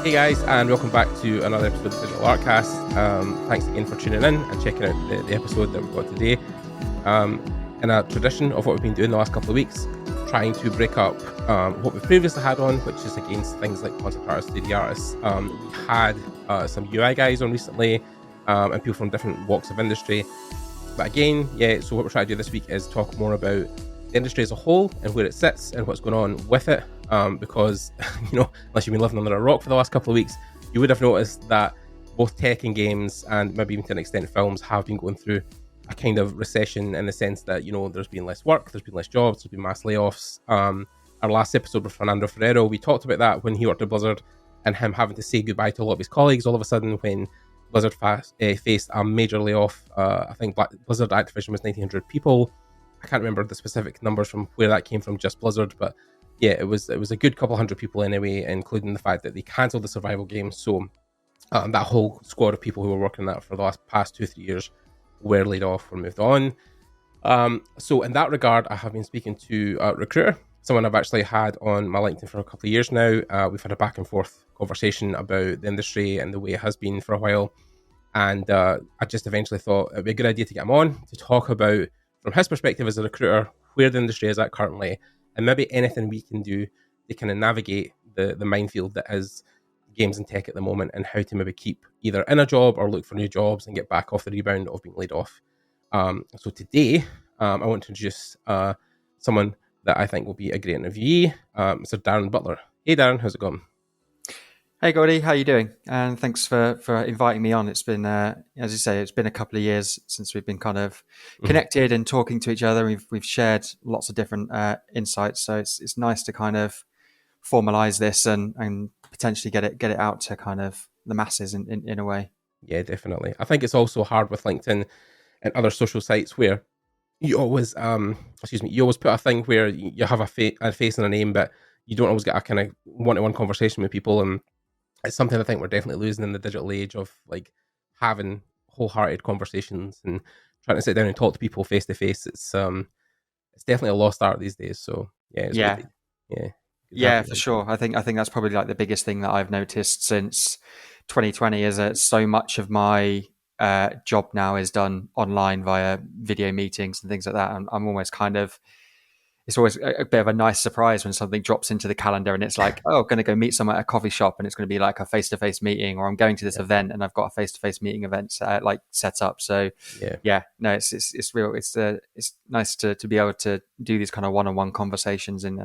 Hey guys, and welcome back to another episode of Digital Artcast. Thanks again for tuning in and checking out the episode that we've got today. In a tradition of what we've been doing the last couple of weeks, trying to break up what we previously had on, which is against things like concept artists, 3D artists. We had some UI guys on recently, and people from different walks of industry. But again, so what we're trying to do this week is talk more about the industry as a whole and where it sits and what's going on with it. Because, unless you've been living under a rock for the last couple of weeks, you would have noticed that both tech and games, and maybe even to an extent films, have been going through a kind of recession in the sense that, there's been less work, there's been less jobs, there's been mass layoffs. Our last episode with Fernando Ferrero, we talked about that when he worked at Blizzard and him having to say goodbye to a lot of his colleagues all of a sudden when Blizzard faced a major layoff. I think Blizzard Activision was 1,900 people. I can't remember the specific numbers from where that came from, just Blizzard, but yeah, it was a good couple hundred people anyway, including the fact that they cancelled the survival game. So that whole squad of people who were working on that for the past 2-3 years were laid off or moved on. So in that regard, I have been speaking to a recruiter, someone I've actually had on my LinkedIn for a couple of years now. We've had a back and forth conversation about the industry and the way it has been for a while. And I just eventually thought it'd be a good idea to get him on to talk about, from his perspective as a recruiter, where the industry is at currently, and maybe anything we can do to kind of navigate the minefield that is games and tech at the moment, and how to maybe keep either in a job or look for new jobs and get back off the rebound of being laid off. So today, I want to introduce someone that I think will be a great interviewee, Mr. Darren Butler. Hey Darren, how's it going? Hey Gordy, how are you doing? And thanks for inviting me on. It's been, as you say, it's been a couple of years since we've been kind of connected and talking to each other. We've shared lots of different insights, so it's nice to kind of formalize this and potentially get it out to kind of the masses in a way. Yeah, definitely. I think it's also hard with LinkedIn and other social sites where you always, you always put a thing where you have a face and a name, but you don't always get a kind of one-to-one conversation with people. And it's something I think we're definitely losing in the digital age of like having wholehearted conversations and trying to sit down and talk to people face to face. It's definitely a lost art these days. So yeah, for sure. I think that's probably like the biggest thing that I've noticed since 2020 is that so much of my job now is done online via video meetings and things like that. And I'm almost kind of, it's always a bit of a nice surprise when something drops into the calendar and it's like, oh, I'm going to go meet someone at a coffee shop and it's going to be like a face-to-face meeting, or I'm going to this event and I've got a face-to-face meeting event set up. So it's real. It's nice to be able to do these kind of one-on-one conversations in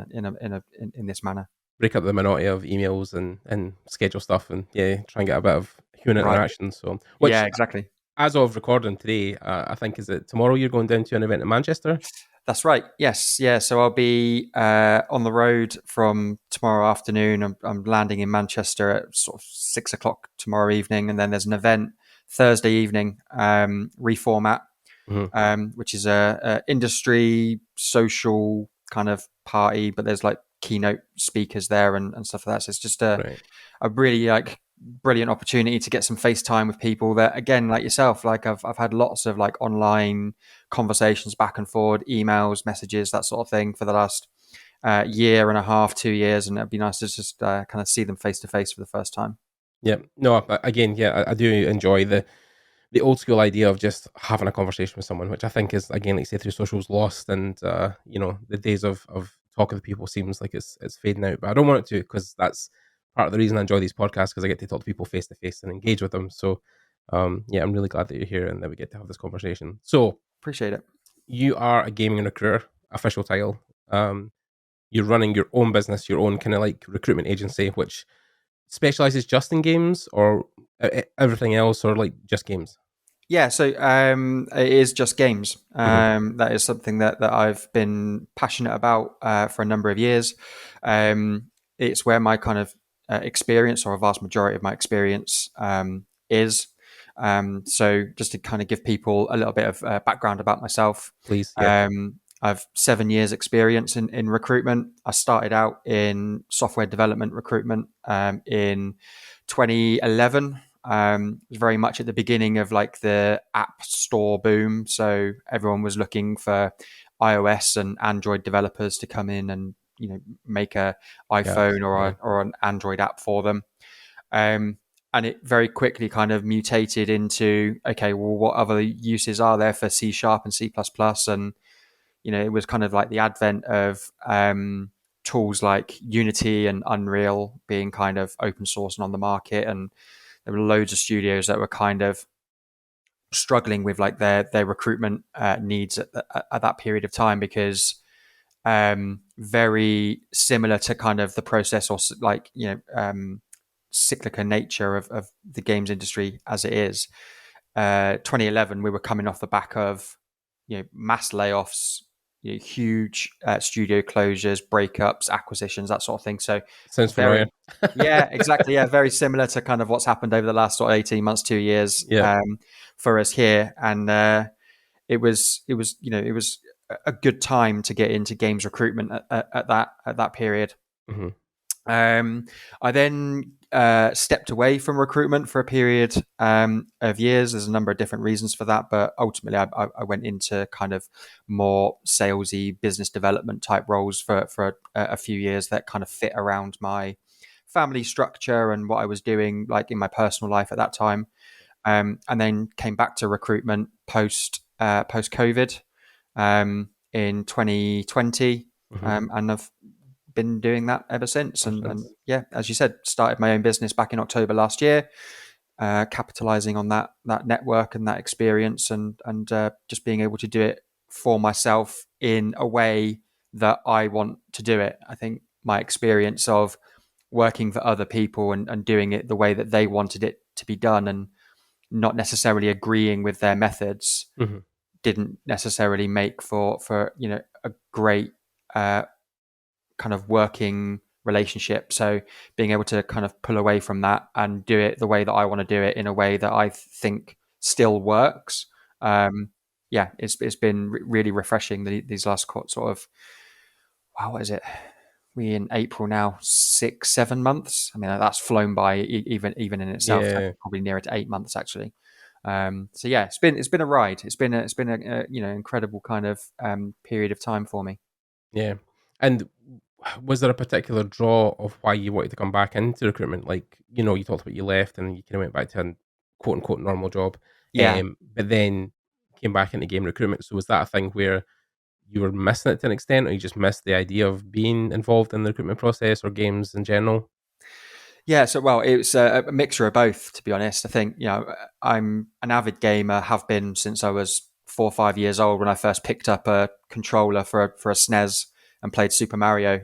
this manner. Break up the monotony of emails and schedule stuff and try and get a bit of human interaction. So exactly. As of recording today, I think, is it tomorrow you're going down to an event in Manchester? That's right. Yes. Yeah. So I'll be on the road from tomorrow afternoon. I'm landing in Manchester at sort of 6:00 tomorrow evening. And then there's an event Thursday evening, Reformat, which is a industry social kind of party, but there's like keynote speakers there and stuff like that. So it's just a really like brilliant opportunity to get some FaceTime with people that, again, like yourself, like I've had lots of like online conversations back and forward, emails, messages, that sort of thing for the last year and a half, 2 years, and it'd be nice to just kind of see them face to face for the first time. Yeah, no, again, I do enjoy the old school idea of just having a conversation with someone, which I think is, again, like say, through socials lost, and the days of talking to people seems like it's fading out. But I don't want it to, because that's part of the reason I enjoy these podcasts, because I get to talk to people face to face and engage with them. So I'm really glad that you're here and that we get to have this conversation. So appreciate it. You are a gaming recruiter, official title. You're running your own business, your own kind of like recruitment agency, which specializes just in games, or everything else, or like just games? Yeah, so it is just games. That is something that I've been passionate about for a number of years. It's where my kind of experience, or a vast majority of my experience, is. So just to kind of give people a little bit of background about myself. Please. Yeah. I've 7 years experience in recruitment. I started out in software development recruitment in 2011. It was very much at the beginning of like the app store boom. So everyone was looking for iOS and Android developers to come in and, make a iPhone or an Android app for them. And it very quickly kind of mutated into, okay, well, what other uses are there for C# and C++? And, it was kind of like the advent of tools like Unity and Unreal being kind of open source and on the market. And there were loads of studios that were kind of struggling with like their recruitment needs at that period of time, because very similar to kind of the process, or like, cyclical nature of the games industry as it is. 2011, we were coming off the back of mass layoffs, huge studio closures, breakups, acquisitions, that sort of thing. So Sounds familiar. very, yeah, exactly, yeah, very similar to kind of what's happened over the last sort of 18 months, 2 years, Yeah. for us here. And it was a good time to get into games recruitment at that period. Mm-hmm. I then stepped away from recruitment for a period of years. There's a number of different reasons for that, but ultimately I went into kind of more salesy business development type roles for a few years that kind of fit around my family structure and what I was doing, like in my personal life at that time. And then came back to recruitment post COVID in 2020, and I've been doing that ever since. And yeah, as you said, started my own business back in October last year, capitalizing on that network and that experience, and just being able to do it for myself in a way that I want to do it. I think my experience of working for other people and doing it the way that they wanted it to be done, and not necessarily agreeing with their methods, didn't necessarily make for a great kind of working relationship. So being able to kind of pull away from that and do it the way that I want to do it, in a way that I think still works. It's been really refreshing these last sort of, wow, what is it? We in April now, 6-7 months. I mean, that's flown by even in itself. Yeah. Probably nearer to 8 months actually. So yeah, it's been a ride. It's been a incredible kind of period of time for me. Yeah. And was there a particular draw of why you wanted to come back into recruitment? Like, you talked about you left and you kind of went back to a quote unquote normal job. Yeah. But then came back into game recruitment. So was that a thing where you were missing it to an extent, or you just missed the idea of being involved in the recruitment process or games in general? Yeah, so well, it's a mixture of both, to be honest. I think, I'm an avid gamer, have been since I was 4 or 5 years old, when I first picked up a controller for a SNES and played Super Mario,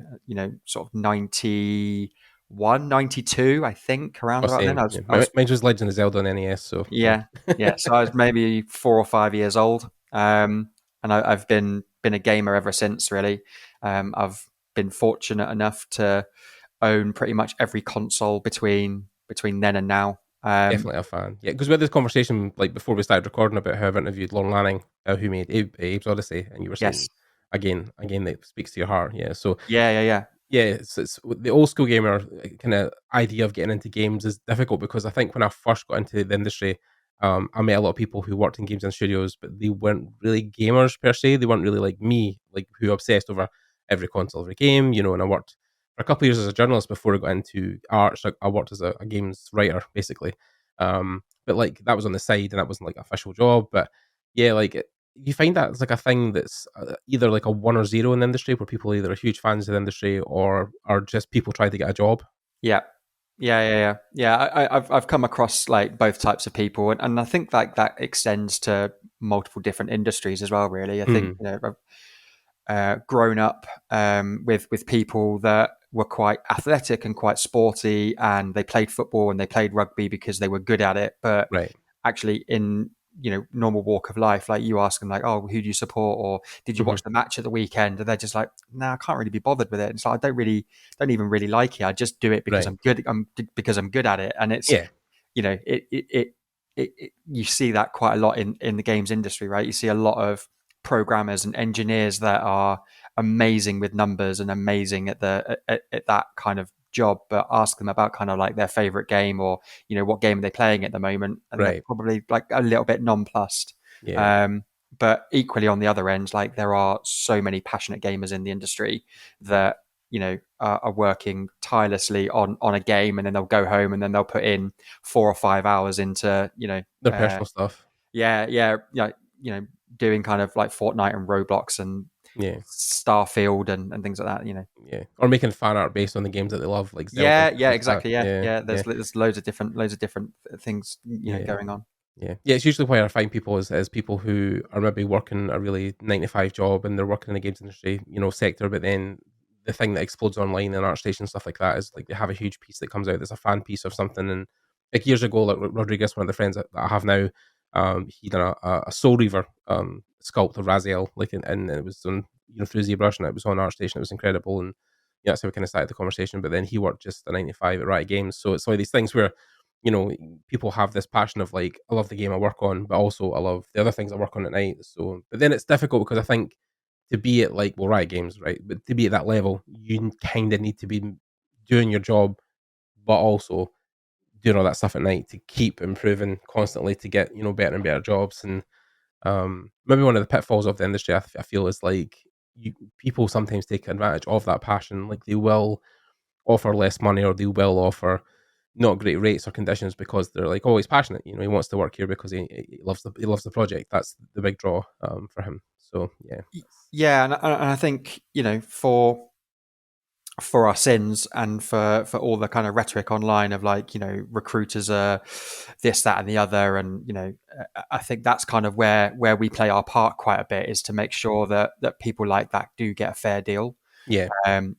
sort of 91, 92, I think, around Oh, about then. same. Yeah. I was Mine was Legend of Zelda on NES. So yeah, yeah. So I was maybe 4 or 5 years old, and I've been a gamer ever since. Really, I've been fortunate enough to own pretty much every console between then and now. Definitely a fan. Yeah, because we had this conversation like before we started recording about how I've interviewed Lorne Lanning, who made Abe's Odyssey, and you were saying Yes. again that speaks to your heart. Yeah, so Yeah. yeah, it's the old school gamer kind of idea of getting into games is difficult, because I think when I first got into the industry, I met a lot of people who worked in games and studios, but they weren't really gamers per se. They weren't really like me, like who obsessed over every console, every game, And I worked for a couple of years as a journalist before I got into art. So I worked as a games writer, basically. But like that was on the side, and that wasn't like an official job. But yeah, like you find that it's like a thing that's either like a 1 or 0 in the industry, where people either are huge fans of the industry or are just people trying to get a job. Yeah. I've come across like both types of people, and I think like that extends to multiple different industries as well. Really, I think I've grown up with people that were quite athletic and quite sporty, and they played football and they played rugby because they were good at it. But Right. actually, in normal walk of life, like you ask them like, oh, who do you support, or did you watch the match at the weekend, and they're just like, nah, I can't really be bothered with it. And so I don't even really like it. I just do it because Right. I'm good. Because I'm good at it. And it's Yeah. you see that quite a lot in the games industry, right? You see a lot of programmers and engineers that are amazing with numbers and amazing at at that kind of job, but ask them about kind of like their favorite game, or what game are they playing at the moment, and they're Right. probably like a little bit nonplussed. Yeah. But equally on the other end, like there are so many passionate gamers in the industry that are working tirelessly on a game, and then they'll go home and then they'll put in 4 or 5 hours into Their personal stuff. doing kind of like Fortnite and Roblox and Yeah. Starfield and things like that. Yeah. Or making fan art based on the games that they love, like Zelda and Yeah, stuff yeah, like that. exactly. Yeah, Yeah. yeah. Yeah. There's loads of different things Yeah. going on. Yeah. Yeah. It's usually why I find people is people who are maybe working a really 9 to 5 job and they're working in the games industry, sector, but then the thing that explodes online and ArtStation and stuff like that is like they have a huge piece that comes out that's a fan piece of something. And like years ago, like Rodriguez, one of the friends that I have now, he done a Soul Reaver sculpt of Raziel, like, and it was on, through ZBrush, and it was on ArtStation. It was incredible. And yeah, that's how we kind of started the conversation. But then he worked just a 9 to 5 at Riot Games. So it's like these things where, people have this passion of like, I love the game I work on, but also I love the other things I work on at night. So, but then it's difficult because I think to be at like, well, Riot Games, right? But to be at that level, you kind of need to be doing your job, but also doing all that stuff at night to keep improving constantly to get, better and better jobs. And maybe one of the pitfalls of the industry, I feel, is like people sometimes take advantage of that passion. Like they will offer less money or they will offer not great rates or conditions because they're like, oh, he's passionate. He wants to work here because he loves the project. That's the big draw for him. So yeah, Yeah, and I think for our sins and for all the kind of rhetoric online of like recruiters are this, that, and the other, and I think that's kind of where we play our part quite a bit, is to make sure that people like that do get a fair deal. yeah,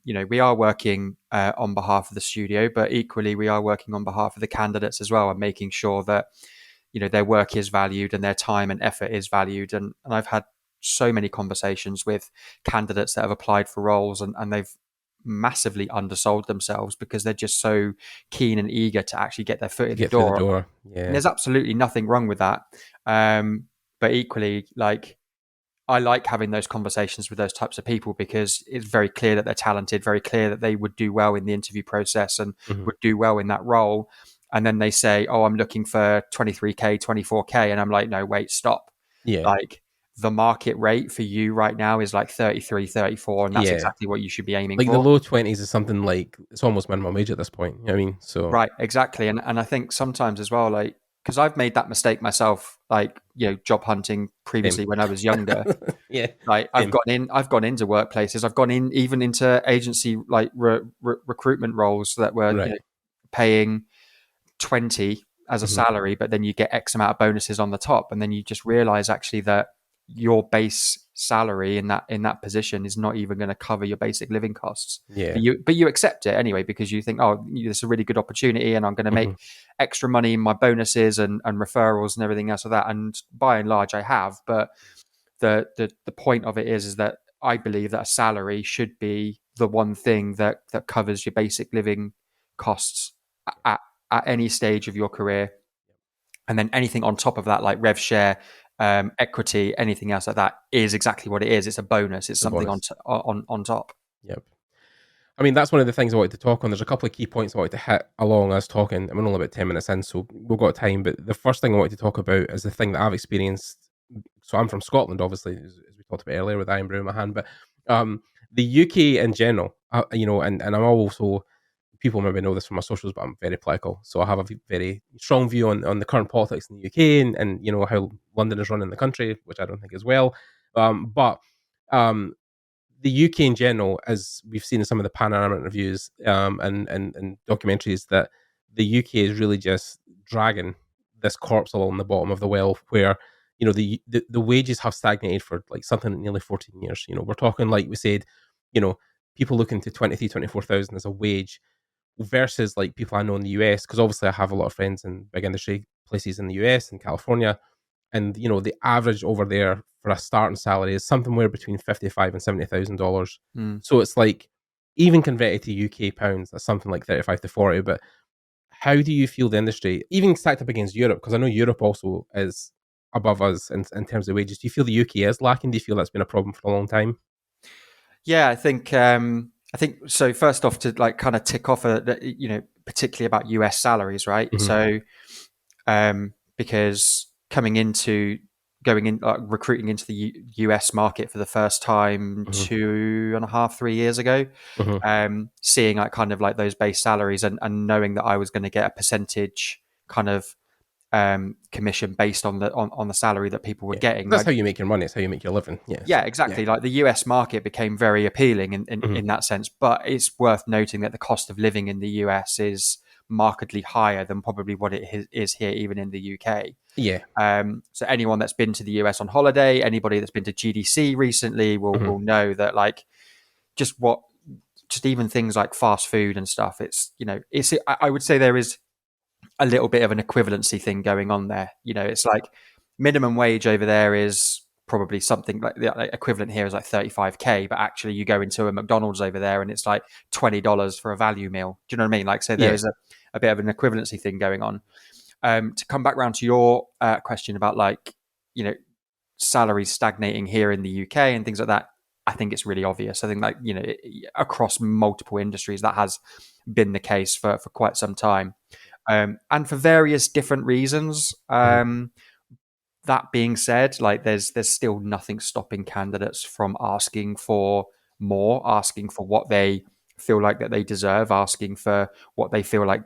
We are working on behalf of the studio, but equally we are working on behalf of the candidates as well, and making sure that their work is valued and their time and effort is valued. And I've had so many conversations with candidates that have applied for roles, and they've massively undersold themselves because they're just so keen and eager to actually get their foot in the get through the door. door. And Yeah, there's absolutely nothing wrong with that. But equally, like, I like having those conversations with those types of people because it's very clear that they're talented, very clear that they would do well in the interview process and hmm would do well in that role. And then they say, oh, I'm looking for 23K, 24K. And I'm like, no, wait, stop. yeah, Like, the market rate for you right now is like 33, 34, and that's yeah. exactly what you should be aiming Like the for. low 20s is something like it's almost minimum wage at this point. You know what I mean? So Right, exactly. And I think sometimes as well, like, because I've made that mistake myself, like, job hunting same. previously when I was younger. Yeah, Like, same. I've gone into workplaces. I've gone in even into agency like recruitment roles that were Right. paying 20 as a hmm salary, but then you get X amount of bonuses on the top, and then you just realize actually that your base salary in that position is not even going to cover your basic living costs. Yeah. But you accept it anyway because you think, oh, this is a really good opportunity, and I'm going to hmm make extra money in my bonuses and referrals and everything else of that. And by and large, I have. But the point of it is that I believe that a salary should be the one thing that covers your basic living costs at any stage of your career, and then anything on top of that, like rev share, equity, anything else like that, is exactly what it is. It's a bonus. It's The something bonus. on top. Yep. I mean, that's one of the things I wanted to talk on. There's a couple of key points I wanted to hit along us talking. I'm only about 10 minutes in, so we've got time. But the first thing I wanted to talk about is the thing that I've experienced. So I'm from Scotland, obviously, as we talked about earlier with Iron Brew in my hand. But the UK in general, and I'm also, people maybe know this from my socials, but I'm very political. So I have a very strong view on the current politics in the UK and how London is running the country, which I don't think is well. But the UK in general, as we've seen in some of the panorama interviews and documentaries, that the UK is really just dragging this corpse along the bottom of the well, where the wages have stagnated for like something like nearly 14 years. We're talking, like we said, people looking to 24,000 as a wage versus like people I know in the US, because obviously I have a lot of friends in big industry places in the US and California, and the average over there for a starting salary is somewhere between $55,000 and $70,000. Mm. So it's like, even converted to UK pounds, that's something like 35 to 40. But how do you feel the industry, even stacked up against Europe? Because I know Europe also is above us in terms of wages. Do you feel the UK is lacking? Do you feel that's been a problem for a long time? Yeah, I think so. First off, to like kind of tick off, particularly about US salaries, right? hmm So, because coming into going in, recruiting into the US market for the first time Mm-hmm. 2.5, 3 years ago, Mm-hmm. seeing like kind of like those base salaries and knowing that I was going to get a percentage kind of commission based on the salary that people were Yeah. getting. That's Like, how you make your money. It's how you make your living. Yeah. yeah, So yeah. exactly. Like the US market became very appealing Mm-hmm. in that sense, but it's worth noting that the cost of living in the US is markedly higher than probably what it is here, even in the UK. Yeah. So anyone that's been to the US on holiday, anybody that's been to GDC recently Mm-hmm. will know that like just what just even things like fast food and stuff. It's it's I would say there is a little bit of an equivalency thing going on there. It's like minimum wage over there is probably something like the equivalent here is like 35K, but actually you go into a McDonald's over there and it's like $20 for a value meal. Do you know what I mean? Like, so there Yeah. is a bit of an equivalency thing going on. To come back around to your question about like, salaries stagnating here in the UK and things like that, I think it's really obvious. I think like, across multiple industries that has been the case for quite some time. And for various different reasons. Mm-hmm. That being said, like there's still nothing stopping candidates from asking for more, asking for what they feel like that they deserve, asking for what they feel like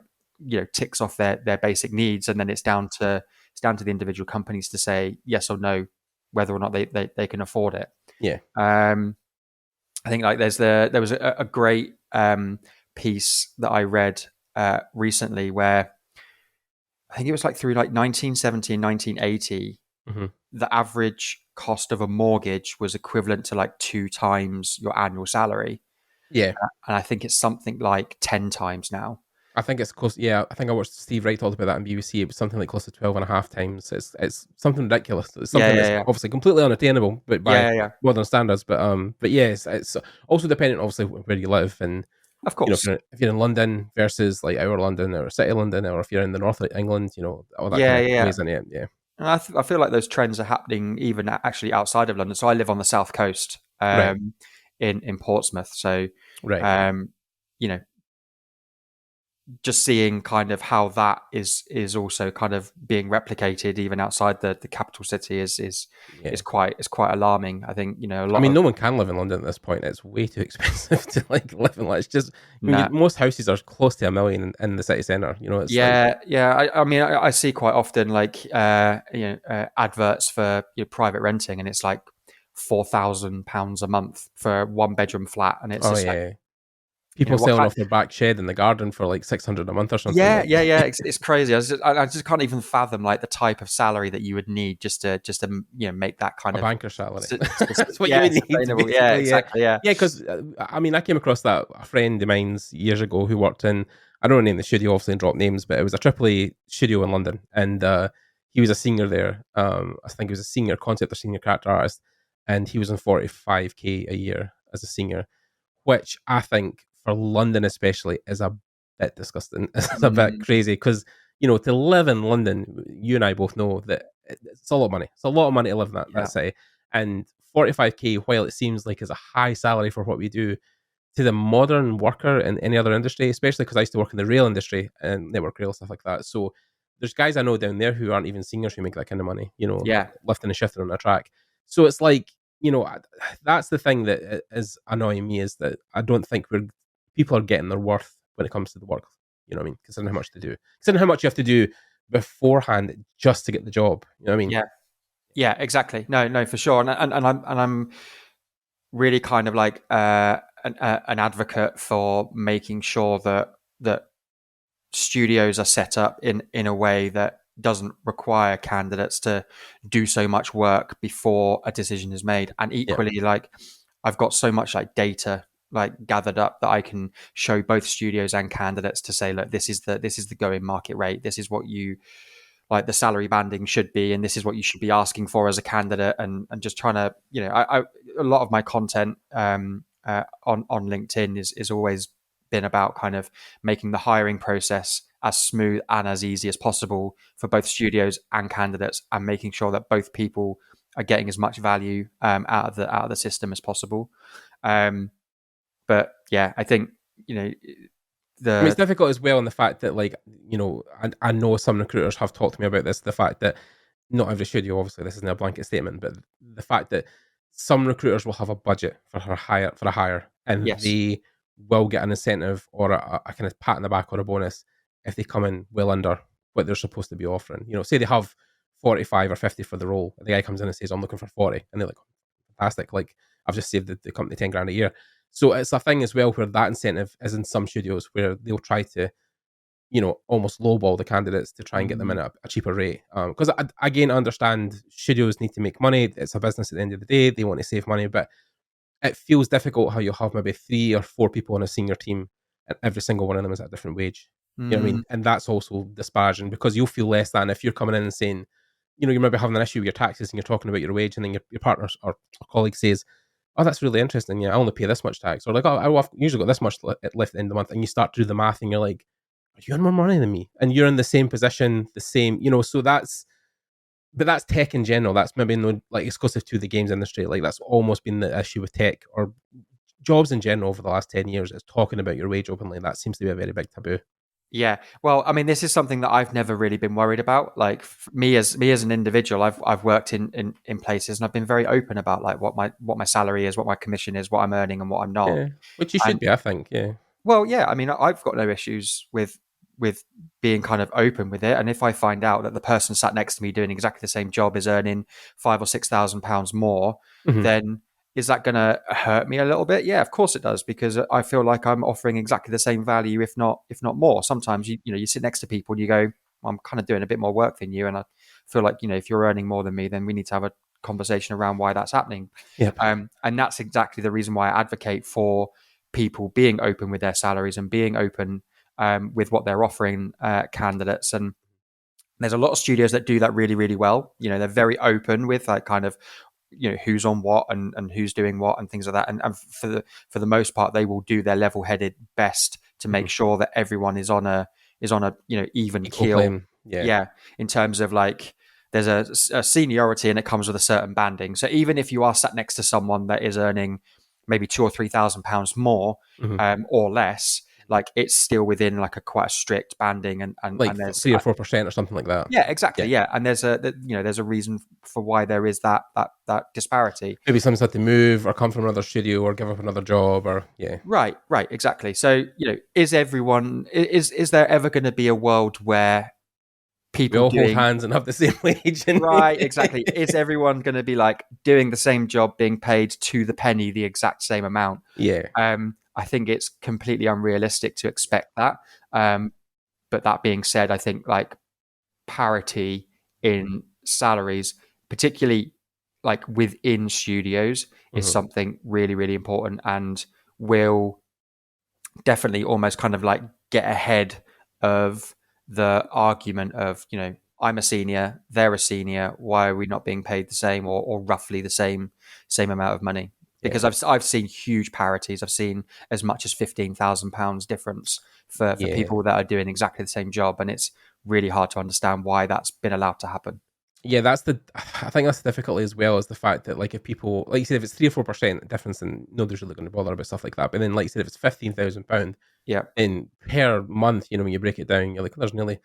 ticks off their basic needs, and then it's down to the individual companies to say yes or no whether or not they can afford it. Yeah. I think like there was a great piece that I read recently where I think it was like through like 1970 and 1980, Mm-hmm. the average cost of a mortgage was equivalent to like 2 times your annual salary. Yeah. And I think it's something like 10 times now. I think it's close. Yeah, I think I watched Steve Wright talked about that on BBC. It was something like close to 12 and a half times. It's something ridiculous. It's Yeah, something yeah, that's yeah. obviously completely unattainable, but by Yeah, yeah, yeah. modern standards. But yeah, it's also dependent, obviously, where you live, and Of you know, if course. you're in London versus like our London or City London, or if you're in the north of England, all that kind Yeah, of yeah, yeah. plays in it. Yeah, And I feel like those trends are happening even actually outside of London. So I live on the south coast, right, in Portsmouth. So, right. um, you know, just seeing kind of how that is also kind of being replicated even outside the capital city Yeah. is quite alarming. I think a I lot mean, of no one can live in London at this point. It's way too expensive to like live in. Like, it's just, nah. most houses are close to a million in the city centre. It's like, Yeah, yeah. I mean, I see quite often like adverts for private renting, and it's like £4,000 a month for a 1 bedroom flat, and it's oh just like yeah, people what selling kind. off their back shed in the garden for like 600 a month or something. Yeah, Like, yeah, yeah. It's crazy. I just can't even fathom like the type of salary that you would need just to make that kind a of banker's salary. That's what you yeah, would need, sustainable. Yeah, basically. Yeah, exactly. Yeah. yeah. Because I mean, I came across that a friend of mine's years ago who worked in. I don't name the studio, obviously, and drop names, but it was a AAA studio in London, and he was a senior there. I think he was a senior concept or senior character artist, and he was on 45K a year as a senior, which I think for London especially is a bit disgusting. It's a bit Mm, crazy because to live in London, you and I both know that it's a lot of money. It's a lot of money to live in that yeah. city, and 45K, while it seems like is a high salary for what we do, to the modern worker in any other industry, especially because I used to work in the rail industry and network rail stuff like that. So there's guys I know down there who aren't even seniors who make that kind of money, Yeah. lifting and shifting on a track. So it's like, that's the thing that is annoying me, is that I don't think people are getting their worth when it comes to the work. You know what I mean? Considering how much to do, considering how much you have to do beforehand just to get the job. You know what I mean? Yeah. Yeah, exactly. No, no, for sure. And I'm really kind of like an advocate for making sure that studios are set up in a way that doesn't require candidates to do so much work before a decision is made. And Yeah. equally, like I've got so much like data like gathered up that I can show both studios and candidates to say, look, this is the going market rate. This is what you like the salary banding should be, and this is what you should be asking for as a candidate. And just trying to, I a lot of my content on LinkedIn is always been about kind of making the hiring process as smooth and as easy as possible for both studios and candidates, and making sure that both people are getting as much value out of the system as possible. But yeah, I think I mean, it's the difficult as well in the fact that, like, I know some recruiters have talked to me about this, the fact that not every studio, obviously, this isn't a blanket statement, but the fact that some recruiters will have a budget for a hire, and Yes. they will get an incentive or a kind of pat in the back or a bonus if they come in well under what they're supposed to be offering. Say they have 45 or 50 for the role, and the guy comes in and says, "I'm looking for 40," and they're like, "Fantastic! Like, I've just saved the company 10 grand a year." So it's a thing as well where that incentive is in some studios where they'll try to almost lowball the candidates to try and get them in Mm. at a cheaper rate. Because again, I understand studios need to make money. It's a business at the end of the day. They want to save money, but it feels difficult how you'll have maybe 3 or 4 people on a senior team, and every single one of them is at a different wage. You know what I Mm. mean? And that's also disparaging because you'll feel less than if you're coming in and saying, you're maybe having an issue with your taxes and you're talking about your wage, and then your partner or colleague says, "Oh, that's really interesting. Yeah, I only pay this much tax," or like, "Oh, I've usually got this much left at the end of the month," and you start to do the math, and you're like, "Are you on more money than me?" And you're in the same position, the same, so but that's tech in general. That's maybe no like exclusive to the games industry. Like that's almost been the issue with tech or jobs in general over the last 10 years. Is talking about your wage openly. That seems to be a very big taboo. Yeah. Well, I mean, this is something that I've never really been worried about. Like me as an individual, I've worked in places and I've been very open about like what my salary is, what my commission is, what I'm earning and what I'm not. Yeah, which you should And be, I think. Yeah. well, yeah, I mean, I've got no issues with being kind of open with it. And if I find out that the person sat next to me doing exactly the same job is earning £5,000 or £6,000 more, Hmm. then is that going to hurt me a little bit? Yeah, of course it does, because I feel like I'm offering exactly the same value, if not more. Sometimes you sit next to people and you go, well, I'm kind of doing a bit more work than you, and I feel like if you're earning more than me, then we need to have a conversation around why that's happening. Yep. And that's exactly the reason why I advocate for people being open with their salaries and being open with what they're offering candidates. And there's a lot of studios that do that really, really well. They're very open with like kind of who's on what and who's doing what and things like that. And for the most part, they will do their level-headed best to Hmm. make sure that everyone is on a even Equal keel. claim. Yeah. Yeah, in terms of like there's a seniority and it comes with a certain banding. So even if you are sat next to someone that is earning maybe £2,000 or £3,000 more Hmm. or less, like it's still within like a quite a strict banding Like and there's 3 or 4% or something like that. yeah, exactly, Yeah. yeah, and there's a reason for why there is that disparity. Maybe someone's had to move or come from another studio or give up another job or yeah. Right, exactly. So is everyone is there ever going to be a world where We people all hold doing hands and have the same wage. And right, exactly, is everyone going to be like doing the same job, being paid to the penny, the exact same amount? yeah. I think it's completely unrealistic to expect that. But that being said, I think like parity in salaries, particularly like within studios, is Hmm. something really, really important and will definitely almost kind of like get ahead of the argument of, I'm a senior, they're a senior. Why are we not being paid the same or roughly the same amount of money? Yeah. Because I've seen huge parities. I've seen as much as £15,000 difference for Yeah. people that are doing exactly the same job, and it's really hard to understand why that's been allowed to happen. Yeah, I think that's the difficulty as well, is the fact that like if people, like you said, if it's 3 or 4% difference, then nobody's really going to bother about stuff like that. But then, like you said, if it's £15,000 Yeah, in per month, when you break it down, you're like, there's nearly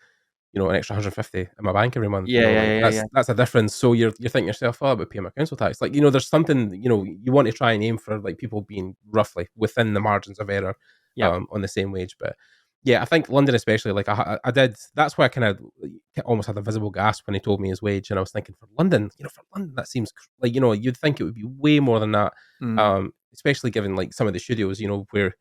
an extra 150 in my bank every month. yeah, yeah, Like yeah, that's yeah, that's a difference. So you're thinking to yourself, oh, I would pay my council tax. Like there's something you want to try and aim for, like people being roughly within the margins of error, yeah. on the same wage. But yeah, I think London especially. Like I did. That's why I kind of almost had a visible gasp when he told me his wage, and I was thinking for London, that seems like you'd think it would be way more than that. Mm, Especially given like some of the studios, where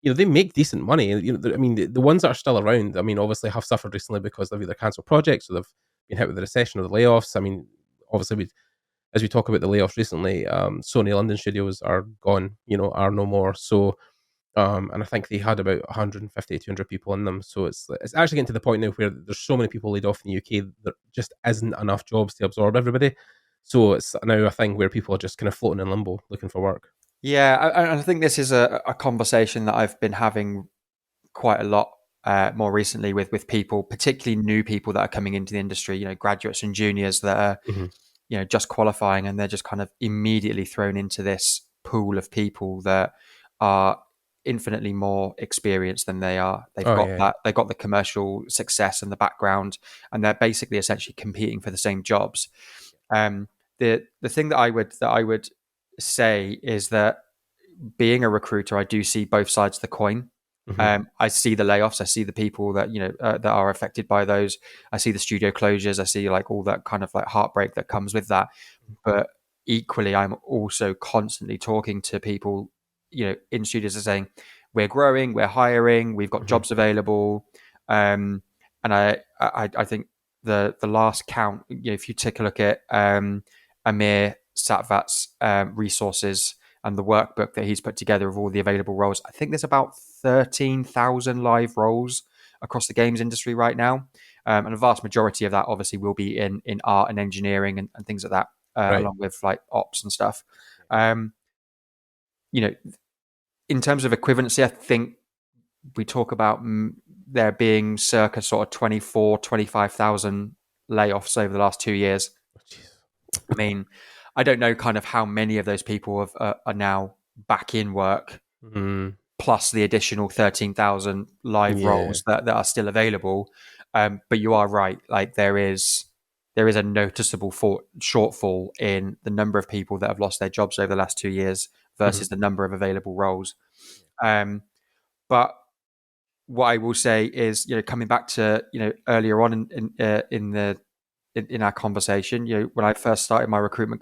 they make decent money. I mean, the ones that are still around, I mean, obviously have suffered recently because they've either cancelled projects or they've been hit with the recession or the layoffs. I mean, obviously, as we talk about the layoffs recently, Sony London studios are gone, are no more. So, and I think they had about 150, 200 people in them. So it's actually getting to the point now where there's so many people laid off in the UK, there just isn't enough jobs to absorb everybody. So it's now a thing where people are just kind of floating in limbo looking for work. yeah, I think this is a conversation that I've been having quite a lot more recently with people, particularly new people that are coming into the industry. Graduates and juniors that are Hmm. just qualifying, and they're just kind of immediately thrown into this pool of people that are infinitely more experienced than they are. They've Oh, got yeah. that. They've got the commercial success and the background, and they're basically essentially competing for the same jobs. The thing that I would say is that being a recruiter, I do see both sides of the coin. I see the layoffs. I see the people that that are affected by those. I see the studio closures. I see like all that kind of like heartbreak that comes with that. But equally, I'm also constantly talking to people, in studios are saying, we're growing, we're hiring, we've got jobs available. And I think the last count, if you take a look at Amir Satvat's resources and the workbook that he's put together of all the available roles, I think there's about 13,000 live roles across the games industry right now. And a vast majority of that obviously will be in art and engineering and things like that, Right. along with like ops and stuff. In terms of equivalency, I think we talk about there being circa sort of 25,000 layoffs over the last 2 years. I mean, I don't know kind of how many of those people are now back in work, plus the additional 13,000 live roles that are still available. But you are right. Like there is a noticeable shortfall in the number of people that have lost their jobs over the last 2 years versus the number of available roles. But what I will say is, coming back to earlier on in our conversation, when I first started my recruitment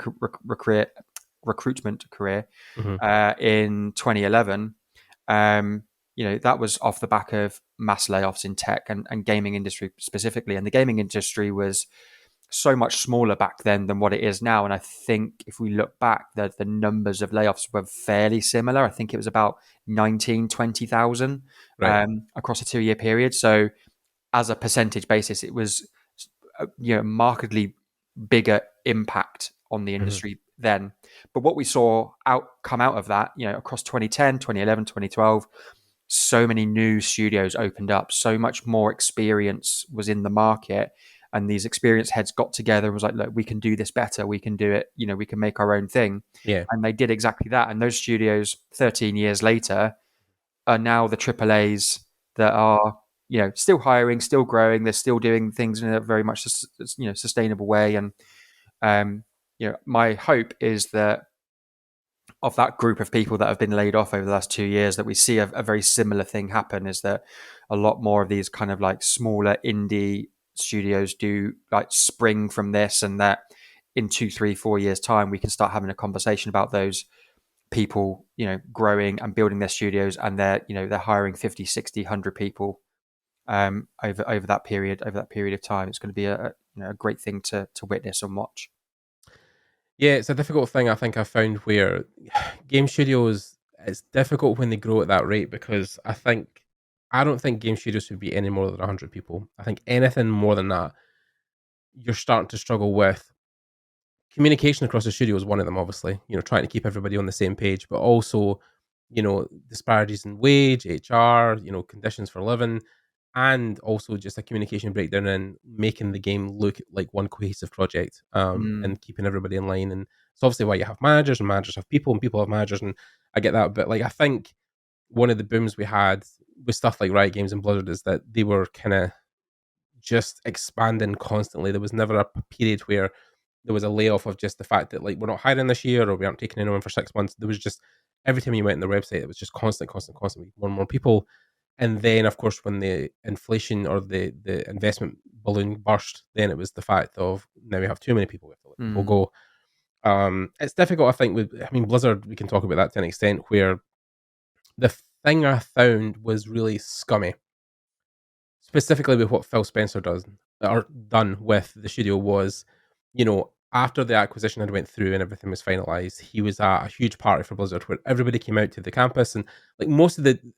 career in 2011, that was off the back of mass layoffs in tech and gaming industry specifically, and the gaming industry was so much smaller back then than what it is now. And I think if we look back, the numbers of layoffs were fairly similar. I think it was about 20,000 across a 2-year period. So as a percentage basis, it was markedly bigger impact on the industry then. But what we saw come out of that, across 2010, 2011, 2012, so many new studios opened up, so much more experience was in the market. And these experienced heads got together and was like, look, we can do this better. We can do it. We can make our own thing. Yeah. And they did exactly that. And those studios 13 years later are now the AAAs that are, still hiring, still growing. They're still doing things in a very much, sustainable way. And, my hope is that of that group of people that have been laid off over the last 2 years, that we see a very similar thing happen, is that a lot more of these kind of like smaller indie studios do like spring from this, and that in 2, 3, 4 years time, we can start having a conversation about those people, growing and building their studios, and they're hiring 50, 60, 100 people over that period of time. It's going to be a great thing to witness and watch. Yeah, it's a difficult thing I think I've found where game studios, it's difficult when they grow at that rate, because I don't think game studios would be any more than 100 people. I think anything more than that, you're starting to struggle with. Communication across the studio is one of them, obviously, trying to keep everybody on the same page, but also, disparities in wage, HR, conditions for living, and also just a communication breakdown and making the game look like one cohesive project, and keeping everybody in line. And it's obviously why you have managers, and managers have people, and people have managers, and I get that. But like, I think one of the booms we had with stuff like Riot Games and Blizzard is that they were kind of just expanding constantly. There was never a period where there was a layoff of just the fact that like we're not hiring this year or we aren't taking anyone for 6 months. There was just every time you went on their website, it was just constant, more and more people. And then, of course, when the inflation or the investment balloon burst, then it was the fact of now we have too many people. We have to let people go. It's difficult, I think. Blizzard, we can talk about that to an extent, where the thing I found was really scummy, specifically with what Phil Spencer done with the studio was, after the acquisition had went through and everything was finalized, he was at a huge party for Blizzard where everybody came out to the campus, and like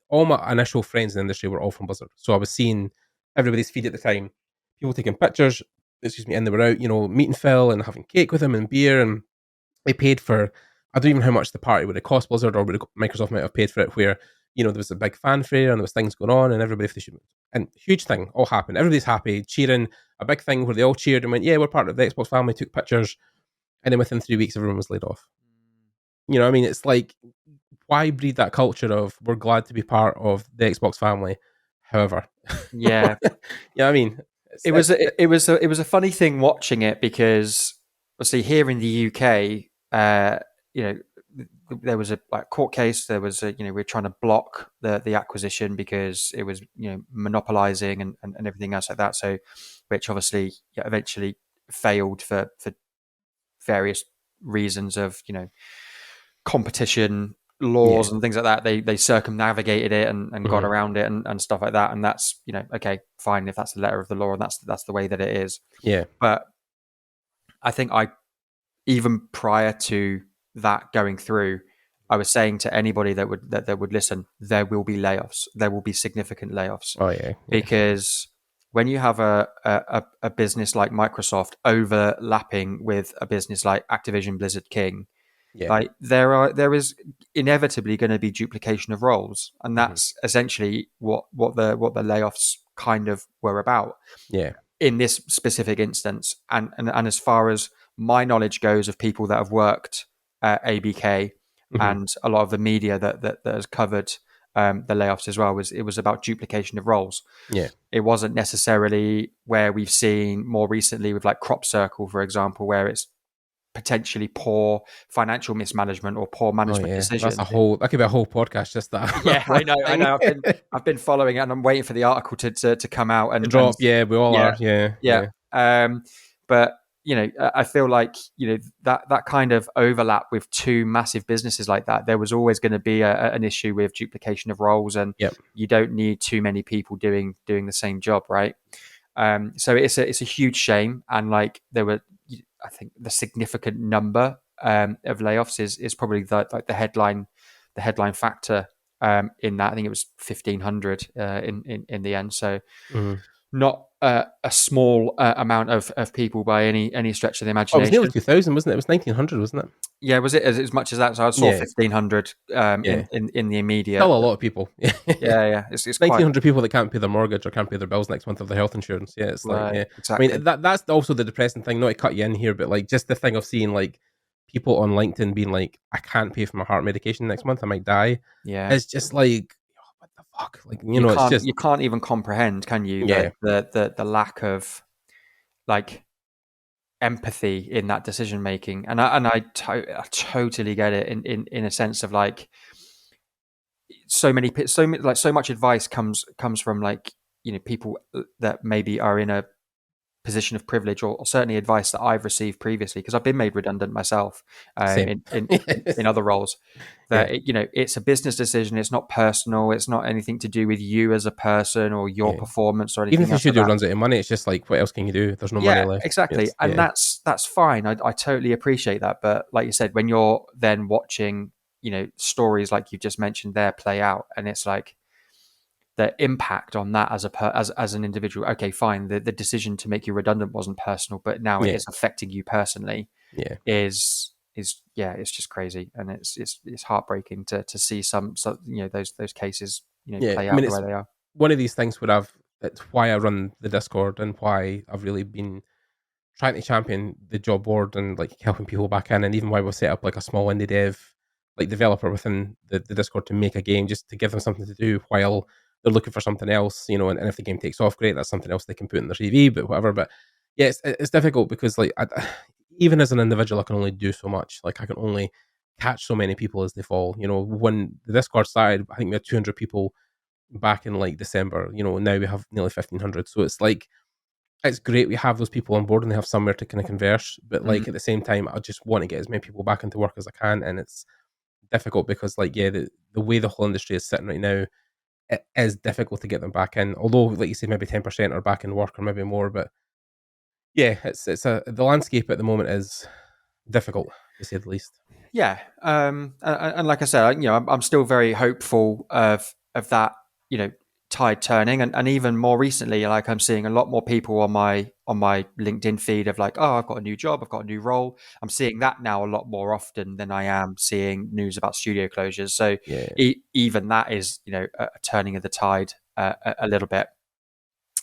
all my initial friends in the industry were all from Blizzard. So I was seeing everybody's feed at the time, people taking pictures, and they were out, meeting Phil and having cake with him and beer, and they paid for, I don't even know how much the party would have cost Blizzard, or would Microsoft might have paid for it, where, there was a big fanfare and there was things going on and everybody, and huge thing all happened. Everybody's happy, cheering, a big thing where they all cheered and went, yeah, we're part of the Xbox family, took pictures, and then within 3 weeks, everyone was laid off. It's like, why breed that culture of we're glad to be part of the Xbox family? However, Yeah, yeah, I mean, it was a funny thing watching it because obviously here in the UK, you know, there was a court case. There was we're trying to block the acquisition because it was monopolizing and everything else like that. So, which obviously eventually failed for various reasons of competition laws yeah, and things like that. They circumnavigated it and got mhm, around it and stuff like that. And that's okay, fine if that's the letter of the law and that's the way that it is. yeah, But I think even prior to that going through, I was saying to anybody that would listen, there will be layoffs. There will be significant layoffs oh yeah, yeah, because when you have a business like Microsoft overlapping with a business like Activision Blizzard King, yeah, like there is inevitably going to be duplication of roles, and mhm, that's essentially what the layoffs kind of were about yeah, in this specific instance. And as far as my knowledge goes of people that have worked at ABK mhm, and a lot of the media that has covered the layoffs as well, it was about duplication of roles. yeah, It wasn't necessarily where we've seen more recently with like Crop Circle, for example, where it's potentially poor financial mismanagement or poor oh management yeah. That's decisions. that could be a whole podcast just that Yeah, one I thing know. I've been following it, and I'm waiting for the article to come out to and drop. Yeah, we all yeah, are. Yeah, yeah. yeah, But I feel like that kind of overlap with two massive businesses like that. There was always going to be an issue with duplication of roles, and yep, you don't need too many people doing the same job, right? So it's a huge shame, and like there were, I think the significant number of layoffs is probably the headline factor in that. I think it was 1,500 in the end. So mhm. not a small amount of people by any stretch of the Oh, it was nearly imagination. 2000, wasn't it? It was 1900, wasn't it? Yeah, was it as much as that? So I saw Yeah, 1,500 yeah. in the immediate. Still a lot of people. Yeah, yeah, it's quite 1900 people that can't pay their mortgage or can't pay their bills next month of their health insurance. Yeah, it's like, right. yeah. I Exactly. mean, that's also the depressing thing. Not to cut you in here, but like just the thing of seeing like people on LinkedIn being like, I can't pay for my heart medication next month. I might die. Yeah. It's just like, oh, what the fuck? Like, you it's can't just, you can't even comprehend, can you, yeah, the lack of like empathy in that decision making. I totally get it in a sense of like so much advice comes from like people that maybe are in a position of privilege, or certainly advice that I've received previously, because I've been made redundant myself same. in other roles. Yeah, That it's a business decision. It's not personal. It's not anything to do with you as a person or your yeah. performance or Even if anything the else like studio that. runs out of money, it's just like, what else can you do? There's no money Yeah, left. exactly, It's, and yeah, that's fine. I totally appreciate that. But like you said, when you're then watching, stories like you've just mentioned there play out, and it's like the impact on that as an individual. Okay, fine. The decision to make you redundant wasn't personal, but now it yeah, is affecting you personally. yeah, Is yeah, it's just crazy, and it's heartbreaking to see some those cases yeah. play I mean, out the it's way they are. one of these things where it's why I run the Discord and why I've really been trying to champion the job board and like helping people back in, and even why we've set up like a small indie dev like developer within the Discord to make a game just to give them something to do while they're looking for something else, and if the game takes off, great, that's something else they can put in their CV, but whatever. But yeah, it's difficult because like even as an individual, I can only do so much. Like I can only catch so many people as they fall. When the Discord started, I think we had 200 people back in like December. Now we have nearly 1,500. So it's like it's great we have those people on board and they have somewhere to kind of converse. But Mm. like at the same time, I just want to get as many people back into work as I can, and it's difficult because like yeah, the way the whole industry is sitting right now, it is difficult to get them back in. Although like you say, maybe 10% are back in work or maybe more. But yeah, the landscape at the moment is difficult to say the least. Yeah, and like I said, I'm still very hopeful of that, tide turning, and even more recently, like I'm seeing a lot more people on my LinkedIn feed of like, oh, I've got a new job, I've got a new role. I'm seeing that now a lot more often than I am seeing news about studio closures. So Yeah, even that is, a turning of the tide a little bit.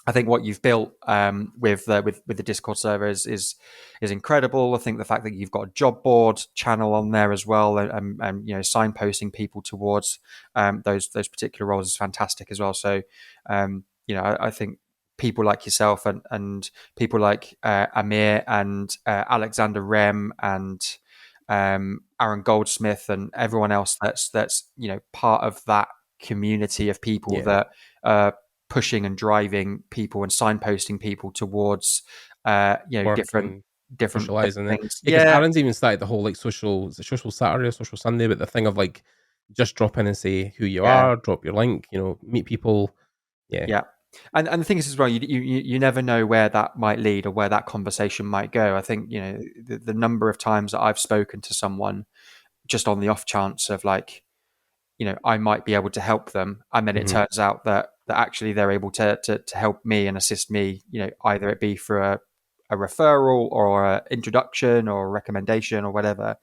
I think what you've built with the Discord server is incredible. I think the fact that you've got a job board channel on there as well, and signposting people towards those particular roles is fantastic as well. So I think people like yourself and people like Amir and Alexander Rem and Aaron Goldsmith and everyone else that's part of that community of people that pushing and driving people and signposting people towards different socializing things. Because Aaron's even started the whole like social Saturday or social Sunday, but the thing of like just drop in and say who you are, drop your link, meet people. And the thing is as well, you never know where that might lead or where that conversation might go. I think the number of times that I've spoken to someone just on the off chance of like, I might be able to help them, and then it turns out that actually they're able to help me and assist me. Either it be for a referral or an introduction or a recommendation or whatever.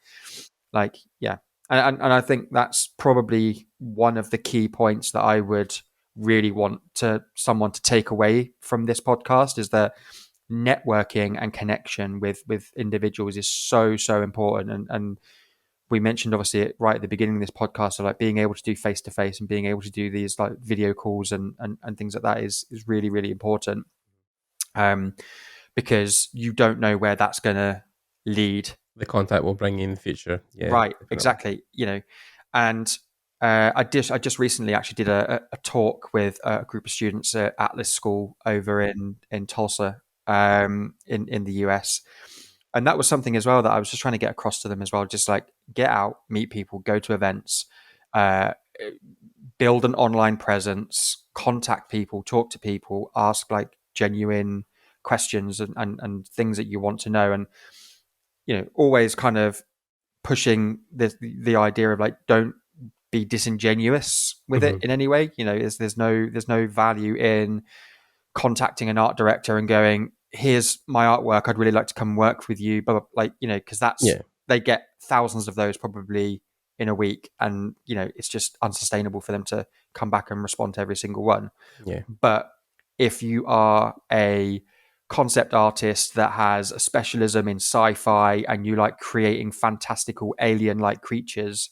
Like, and I think that's probably one of the key points that I would really want someone to take away from this podcast is that networking and connection with individuals is so important. And we mentioned obviously right at the beginning of this podcast, so like being able to do face to face and being able to do these like video calls and things like that is really, really important. Because you don't know where that's going to lead. The contact will bring you in the future. Yeah, right. Definitely. Exactly. And I just recently actually did a talk with a group of students at Atlas School over in Tulsa, in the US. And that was something as well that I was just trying to get across to them as well. Just like get out, meet people, go to events, build an online presence, contact people, talk to people, ask like genuine questions and things that you want to know. And, always kind of pushing the idea of like, don't be disingenuous with it in any way. There's no value in contacting an art director and going, here's my artwork, I'd really like to come work with you, but like, because they get thousands of those probably in a week, and it's just unsustainable for them to come back and respond to every single one. But if you are a concept artist that has a specialism in sci-fi and you like creating fantastical alien-like creatures,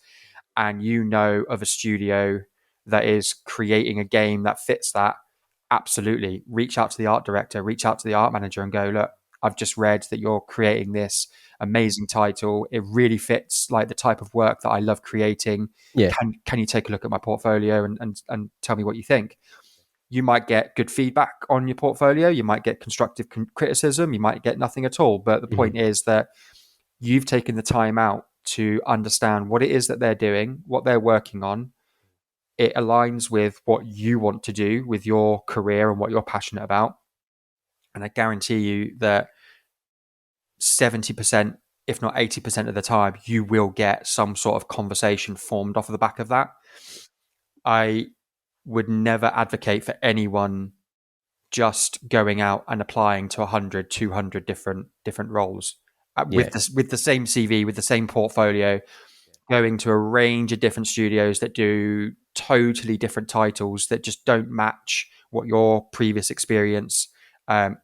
and of a studio that is creating a game that fits that, absolutely reach out to the art director, reach out to the art manager and go, look, I've just read that you're creating this amazing title. It really fits like the type of work that I love creating. Can you take a look at my portfolio and tell me what you think? You might get good feedback on your portfolio. You might get constructive criticism. You might get nothing at all. But the point is that you've taken the time out to understand what it is that they're doing, what they're working on. It aligns with what you want to do with your career and what you're passionate about. And I guarantee you that 70%, if not 80% of the time, you will get some sort of conversation formed off of the back of that. I would never advocate for anyone just going out and applying to 100, 200 different roles with the same CV, with the same portfolio, going to a range of different studios that do totally different titles that just don't match what your previous experience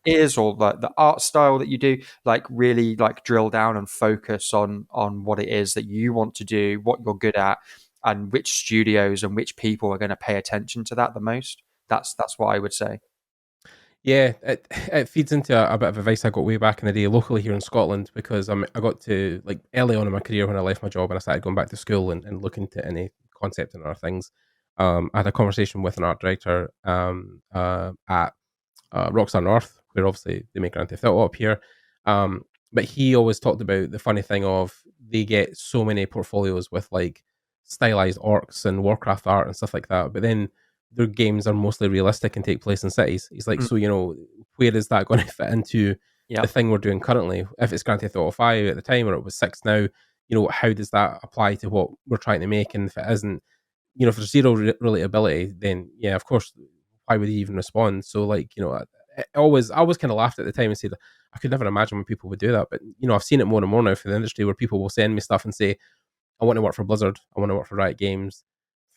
is, or the art style that you do. Like really like drill down and focus on what it is that you want to do, what you're good at, and which studios and which people are going to pay attention to that the most. That's what I would say. Yeah, it feeds into a bit of advice I got way back in the day locally here in Scotland, because I got to, like, early on in my career when I left my job and I started going back to school and looking to any concept and other things. I had a conversation with an art director at Rockstar North, where obviously they make Grand Theft Auto up here. But he always talked about the funny thing of they get so many portfolios with like stylized orcs and Warcraft art and stuff like that, but then their games are mostly realistic and take place in cities. He's like, so where is that going to fit into the thing we're doing currently? If it's Grand Theft Auto 5 at the time, or it was 6 now, how does that apply to what we're trying to make? And if it isn't, if there's zero relatability, then yeah, of course, why would he even respond? So like, I always kind of laughed at the time and said, I could never imagine when people would do that. But, I've seen it more and more now for the industry, where people will send me stuff and say, I want to work for Blizzard, I want to work for Riot Games.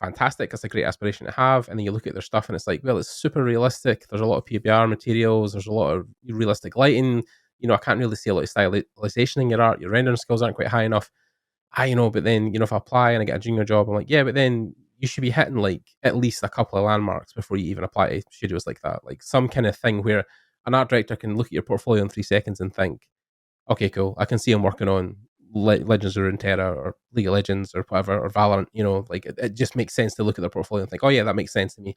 fantastic. It's a great aspiration to have. And then you look at their stuff and it's like, well, it's super realistic. There's a lot of PBR materials. There's a lot of realistic lighting. I can't really see a lot of stylization in your art. Your rendering skills aren't quite high enough. But then, if I apply and I get a junior job, I'm like, yeah, but then you should be hitting like at least a couple of landmarks before you even apply to studios like that. Like some kind of thing where an art director can look at your portfolio in 3 seconds and think, okay, cool, I can see I'm working on Legends of Runeterra or League of Legends or whatever, or Valorant, like it just makes sense to look at their portfolio and think, oh yeah, that makes sense to me.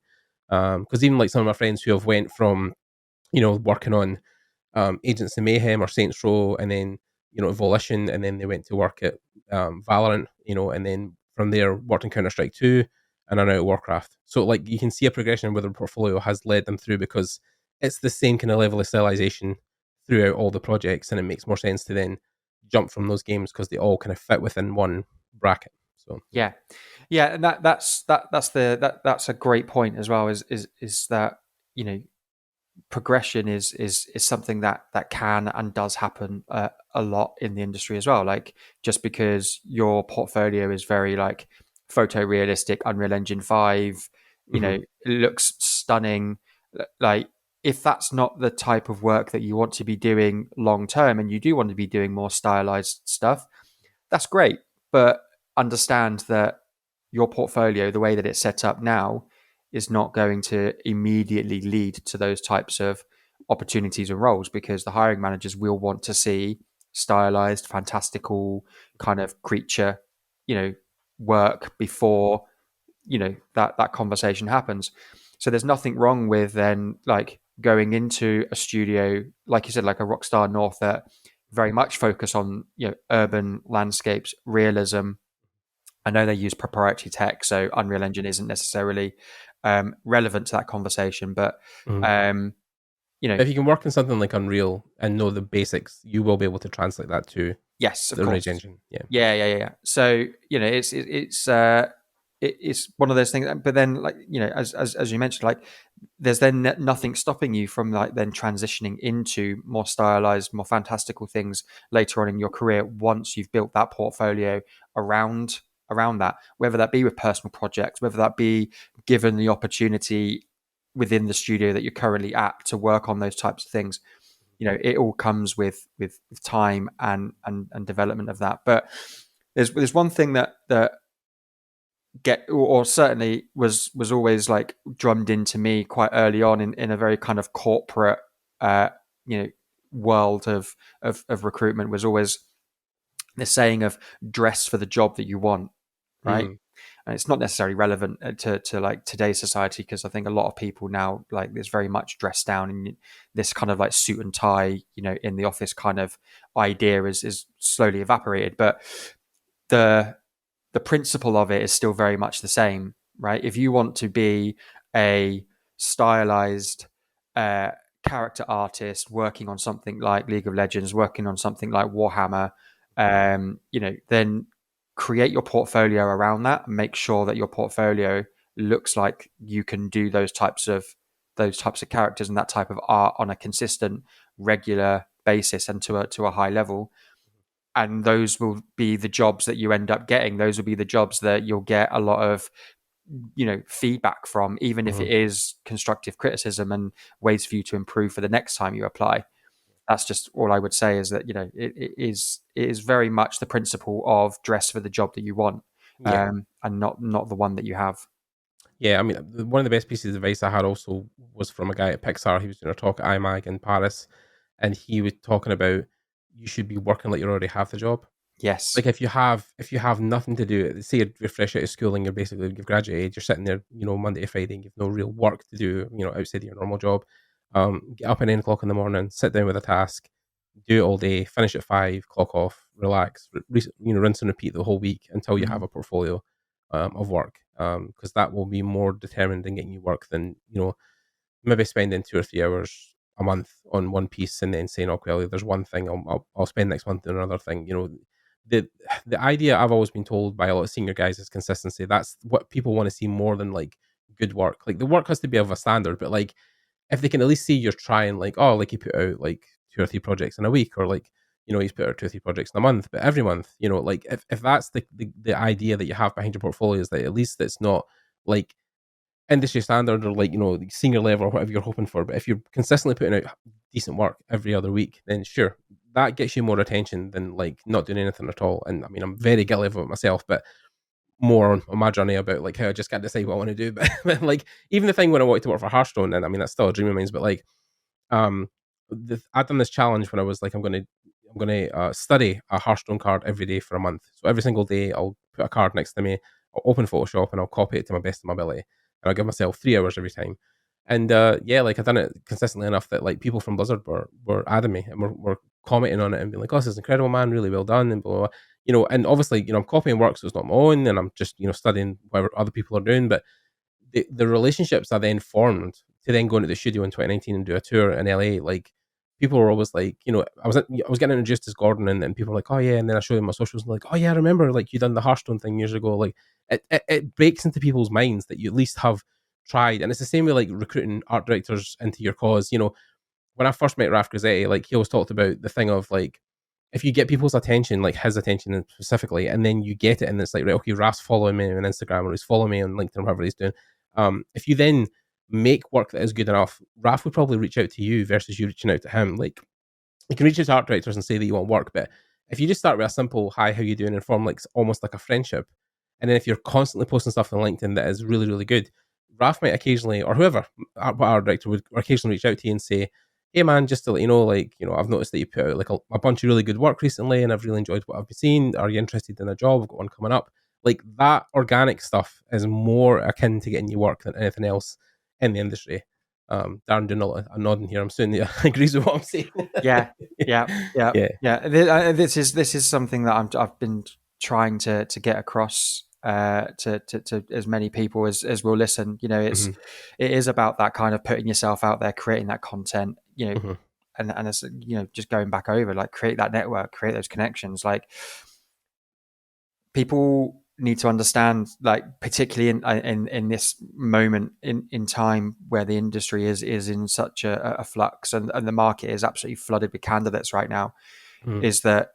Because even like some of my friends who have went from, working on Agents of Mayhem or Saints Row, and then Volition, and then they went to work at Valorant, and then from there worked in Counter-Strike 2 and are now at Warcraft. So like you can see a progression where their portfolio has led them through, because it's the same kind of level of stylization throughout all the projects, and it makes more sense to then jump from those games because they all kind of fit within one bracket. So yeah, and that's a great point as well. Is that progression is something that can and does happen a lot in the industry as well. Like just because your portfolio is very like photorealistic, Unreal Engine 5, it looks stunning. Like if that's not the type of work that you want to be doing long term, and you do want to be doing more stylized stuff, that's great. But understand that your portfolio, the way that it's set up now, is not going to immediately lead to those types of opportunities and roles, because the hiring managers will want to see stylized, fantastical kind of creature, work before, that conversation happens. So there's nothing wrong with then like going into a studio, like you said, like a Rockstar North, that very much focus on, urban landscapes, realism. I know they use proprietary tech, so Unreal Engine isn't necessarily relevant to that conversation. But if you can work in something like Unreal and know the basics, you will be able to translate that to yes, of the course, Rage engine. Yeah. So it's one of those things. But then, like as you mentioned, like there's then nothing stopping you from like then transitioning into more stylized, more fantastical things later on in your career once you've built that portfolio around that, whether that be with personal projects, whether that be given the opportunity within the studio that you're currently at to work on those types of things. It all comes with time and development of that. But there's one thing that certainly was always like drummed into me quite early on in a very kind of corporate world of recruitment, was always the saying of dress for the job that you want, right? And it's not necessarily relevant to like today's society, because I think a lot of people now, like, there's very much dressed down, and this kind of like suit and tie, in the office kind of idea is slowly evaporated. But the principle of it is still very much the same, right? If you want to be a stylized character artist working on something like League of Legends, working on something like Warhammer, then create your portfolio around that. Make sure that your portfolio looks like you can do those types of characters and that type of art on a consistent, regular basis, and to a high level. And those will be the jobs that you end up getting. Those will be the jobs that you'll get a lot of, feedback from, even if it is constructive criticism and ways for you to improve for the next time you apply. That's just all I would say, is that, it is very much the principle of dress for the job that you want, and not the one that you have. Yeah, I mean, one of the best pieces of advice I had also was from a guy at Pixar. He was doing a talk at IMAG in Paris, and he was talking about you should be working like you already have the job. Yes. Like if you have nothing to do, say you're fresh out of school and you've graduated, you're sitting there, Monday to Friday, and you've no real work to do, outside of your normal job. Get up at 9 o'clock in the morning, sit down with a task, do it all day, finish at 5, clock off, relax, rinse and repeat the whole week until you have a portfolio of work. Because that will be more determined in getting you work than, maybe spending 2 or 3 hours a month on one piece and then saying, okay, well, there's one thing I'll spend next month on another thing. The idea I've always been told by a lot of senior guys is consistency. That's what people want to see more than like good work. Like the work has to be of a standard, but like if they can at least see you're trying, like, oh, like you put out like 2 or 3 projects in a week, or like he's put out 2 or 3 projects in a month, but every month, like if that's the idea that you have behind your portfolio, is that at least it's not like industry standard or like senior level or whatever you're hoping for. But if you're consistently putting out decent work every other week, then sure, that gets you more attention than like not doing anything at all. And I mean, I'm very guilty of it myself, but more on my journey about like how I just can't decide what I want to do. But like even the thing when I wanted to work for Hearthstone, and I mean that's still a dream of mine, but like um I'd done this challenge when I was like I'm gonna study a Hearthstone card every day for a month. So every single day I'll put a card next to me, I'll open Photoshop and I'll copy it to my best of my ability, and I'll give myself 3 hours every time. And yeah, like I've done it consistently enough that like people from Blizzard were adding me and were commenting on it and being like, "Oh, this is incredible, man! Really well done," and blah, blah, blah. And obviously, I'm copying work, so it's not my own, and I'm just studying whatever other people are doing. But the relationships I then formed to then go into the studio in 2019 and do a tour in LA, like people were always like, I was getting introduced as Gordon, and people were like, oh yeah, and then I showed them my socials and like, oh yeah, I remember like you done the Hearthstone thing years ago. Like it breaks into people's minds that you at least have tried, and it's the same way like recruiting art directors into your cause. When I first met Raf Grazzetti, like he always talked about the thing of like, if you get people's attention, like his attention specifically, and then you get it, and it's like, right, okay, Raf's following me on Instagram or he's following me on LinkedIn or whatever he's doing. If you then make work that is good enough, Raf would probably reach out to you versus you reaching out to him. Like you can reach out to art directors and say that you want work, but if you just start with a simple "Hi, how you doing?" and form like almost like a friendship, and then if you're constantly posting stuff on LinkedIn that is really really good, Raf might occasionally, or whoever, art director would occasionally reach out to you and say, "Hey man, just to let you know, like I've noticed that you put out like a bunch of really good work recently, and I've really enjoyed what I've been seeing. Are you interested in a job? I've got one coming up." Like that organic stuff is more akin to getting you work than anything else in the industry. Darren doing a nodding here. I'm assuming he agrees with what I'm saying. Yeah, yeah, yeah, Yeah. yeah. This is something that I've been trying to get across to as many people as will listen. Mm-hmm. It is about that kind of putting yourself out there, creating that content. Mm-hmm. And it's just going back over, like, create that network, create those connections. Like, people need to understand, like, particularly in this moment in time where the industry is in such a flux, and the market is absolutely flooded with candidates right now, Mm-hmm. is that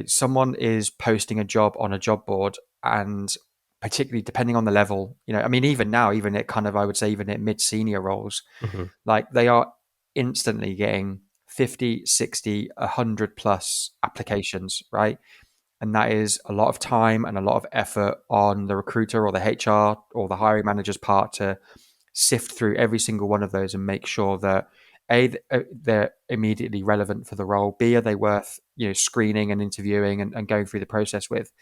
someone is posting a job on a job board, and particularly depending on the level, I mean, even now, even at kind of, I would say, even at mid-senior roles, Mm-hmm. like, they are instantly getting 50, 60, 100 plus applications, right? And that is a lot of time and a lot of effort on the recruiter or the HR or the hiring manager's part to sift through every single one of those and make sure that A, they're immediately relevant for the role, B, are they worth screening and interviewing and going through the process with.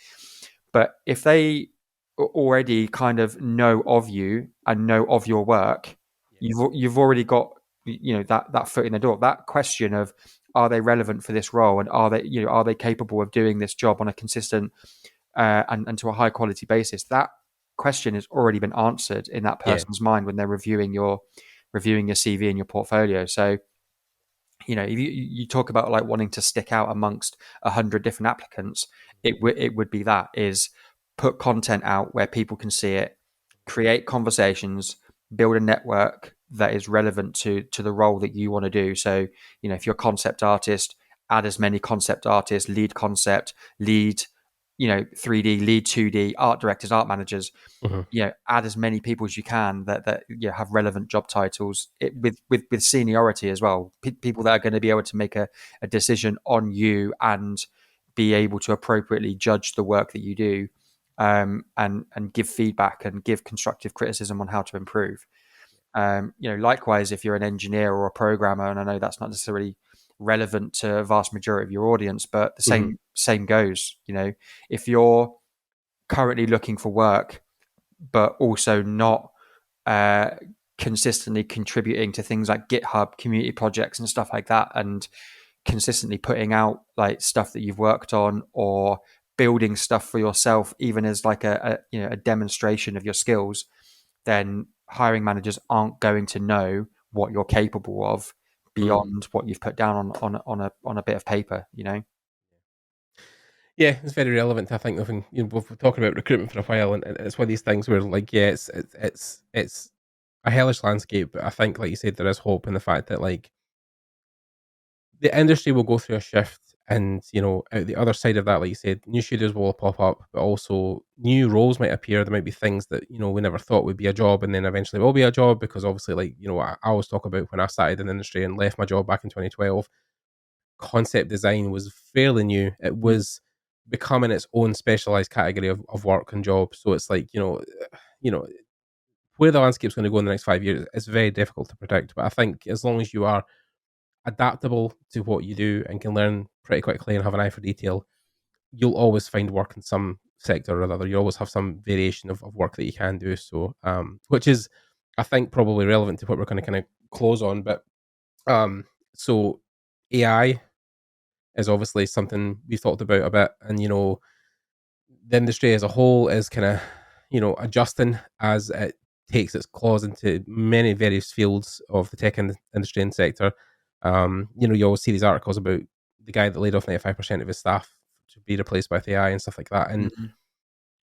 But if they already kind of know of you and know of your work, you've already got that foot in the door. That question of, are they relevant for this role, and are they capable of doing this job on a consistent and to a high quality basis, that question has already been answered in that Yeah. person's mind when they're reviewing your CV and your portfolio. So you talk about, like, wanting to stick out amongst 100 different applicants. It would be that, is put content out where people can see it, create conversations, build a network that is relevant to the role that you want to do. So if you're a concept artist, add as many concept artists, lead concept, lead 3D, lead 2D, art directors, art managers. Mm-hmm. Add as many people as you can that have relevant job titles, with seniority as well. People that are going to be able to make a decision on you and be able to appropriately judge the work that you do, and give feedback and give constructive criticism on how to improve. Likewise, if you're an engineer or a programmer, and I know that's not necessarily relevant to a vast majority of your audience, but the same goes. If you're currently looking for work, but also not consistently contributing to things like GitHub community projects and stuff like that, and consistently putting out, like, stuff that you've worked on, or building stuff for yourself, even as like a demonstration of your skills, then hiring managers aren't going to know what you're capable of beyond what you've put down on a bit of paper. Yeah, it's very relevant. I think we've been talking about recruitment for a while, and it's one of these things where, like, yeah, it's a hellish landscape, but I think, like you said, there is hope in the fact that, like, the industry will go through a shift, And out the other side of that, like you said, new studios will pop up, but also new roles might appear. There might be things that we never thought would be a job, and then eventually will be a job, because obviously, like I always talk about when I started in the industry and left my job back in 2012. Concept design was fairly new. It was becoming its own specialized category of work and job. So it's like you know where the landscape's going to go in the next 5 years. It's very difficult to predict, but I think as long as you are adaptable to what you do and can learn pretty quickly and have an eye for detail, you'll always find work in some sector or another. You always have some variation of work that you can do. So, which is, I think, probably relevant to what we're going to kind of close on. But so AI is obviously something we've talked about a bit, and the industry as a whole is kind of adjusting as it takes its claws into many various fields of the tech industry and sector. You always see these articles about the guy that laid off 95% of his staff to be replaced by AI and stuff like that. And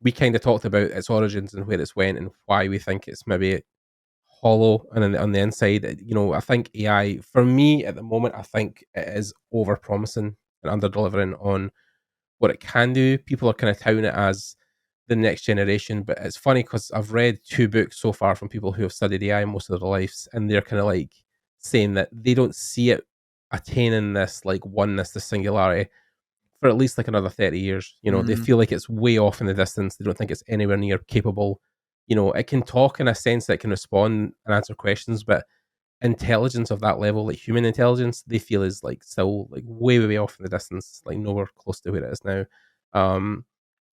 we kind of talked about its origins and where it's went and why we think it's maybe hollow and on the inside. I think AI, for me at the moment, I think it is over promising and under delivering on what it can do. People are kind of touting it as the next generation, but it's funny because I've read 2 books so far from people who have studied AI most of their lives, and they're kind of like saying that they don't see it attaining this like oneness, this singularity, for at least like another 30 years. They feel like it's way off in the distance. They don't think it's anywhere near capable. It can talk in a sense that it can respond and answer questions, but intelligence of that level, like human intelligence, they feel is like still like way off in the distance, like nowhere close to where it is now.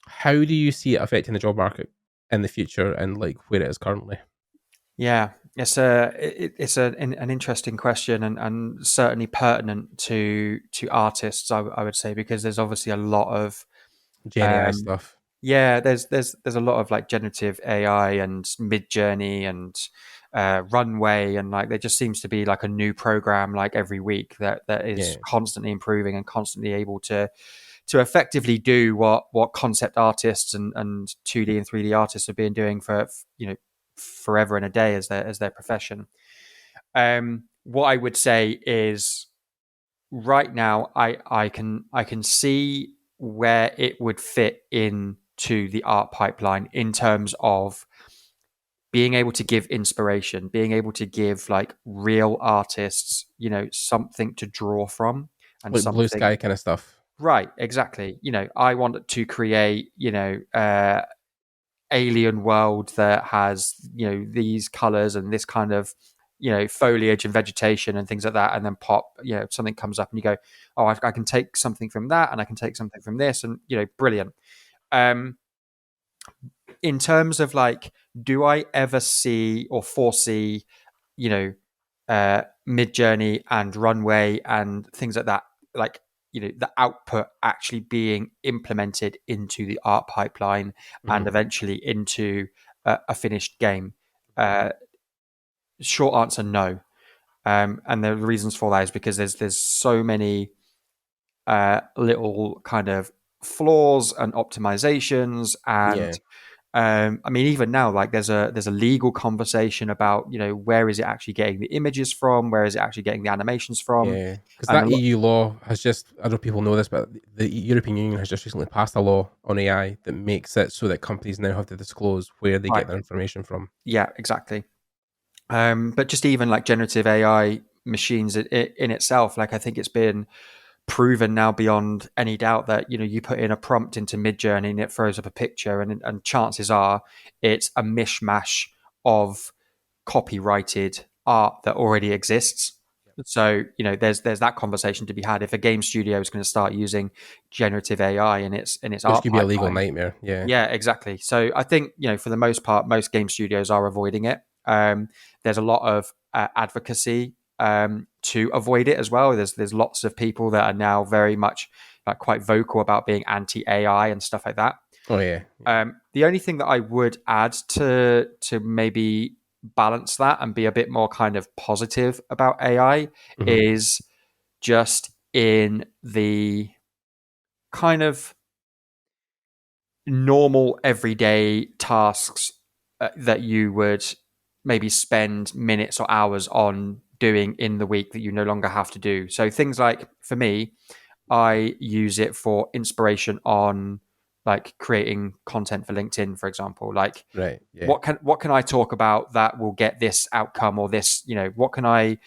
How do you see it affecting the job market in the future and like where it is currently? Yeah, it's an interesting question, and certainly pertinent to artists. I would say, because there's obviously a lot of Gen AI um, stuff. yeah, there's a lot of like generative AI and Mid Journey and Runway, and like there just seems to be like a new program like every week that is Yeah. constantly improving and constantly able to effectively do what concept artists and 2D and 3D artists have been doing for forever and a day as their profession. What I would say is right now I can see where it would fit into the art pipeline in terms of being able to give inspiration, being able to give like real artists, something to draw from and Like blue something. sky kind of stuff. Right, exactly. I want to create, alien world that has, these colors and this kind of, foliage and vegetation and things like that, and then pop, something comes up and you go, oh, I can take something from that and I can take something from this, and brilliant. Um, in terms of like, do I ever see or foresee, you know, Mid Journey and Runway and things like that, like the output actually being implemented into the art pipeline and eventually into a finished game? Short answer, no. And the reasons for that is because there's so many little kind of flaws and optimizations, and Yeah. I mean, even now, like there's a legal conversation about where is it actually getting the images from, where is it actually getting the animations from, Yeah, because and that EU law has just, I don't know if people know this, but the European Union has just recently passed a law on AI that makes it so that companies now have to disclose where they right, get their information from. yeah, exactly. But just even like generative AI machines in itself, like I think it's been proven now beyond any doubt that you put in a prompt into Midjourney and it throws up a picture, and chances are it's a mishmash of copyrighted art that already exists. So there's that conversation to be had if a game studio is going to start using generative AI in its Which art could be a legal pipeline. nightmare. Yeah. Yeah, exactly. So I think for the most part, most game studios are avoiding it. There's a lot of advocacy to avoid it as well. There's lots of people that are now very much like quite vocal about being anti AI and stuff like that. Oh yeah. The only thing that I would add to maybe balance that and be a bit more kind of positive about AI Hmm. is just in the kind of normal everyday tasks that you would maybe spend minutes or hours on doing in the week that you no longer have to do. So things like, for me, I use it for inspiration on like creating content for LinkedIn, for example. Like, Right. Yeah. what can I talk about that will get this outcome, or this, what can I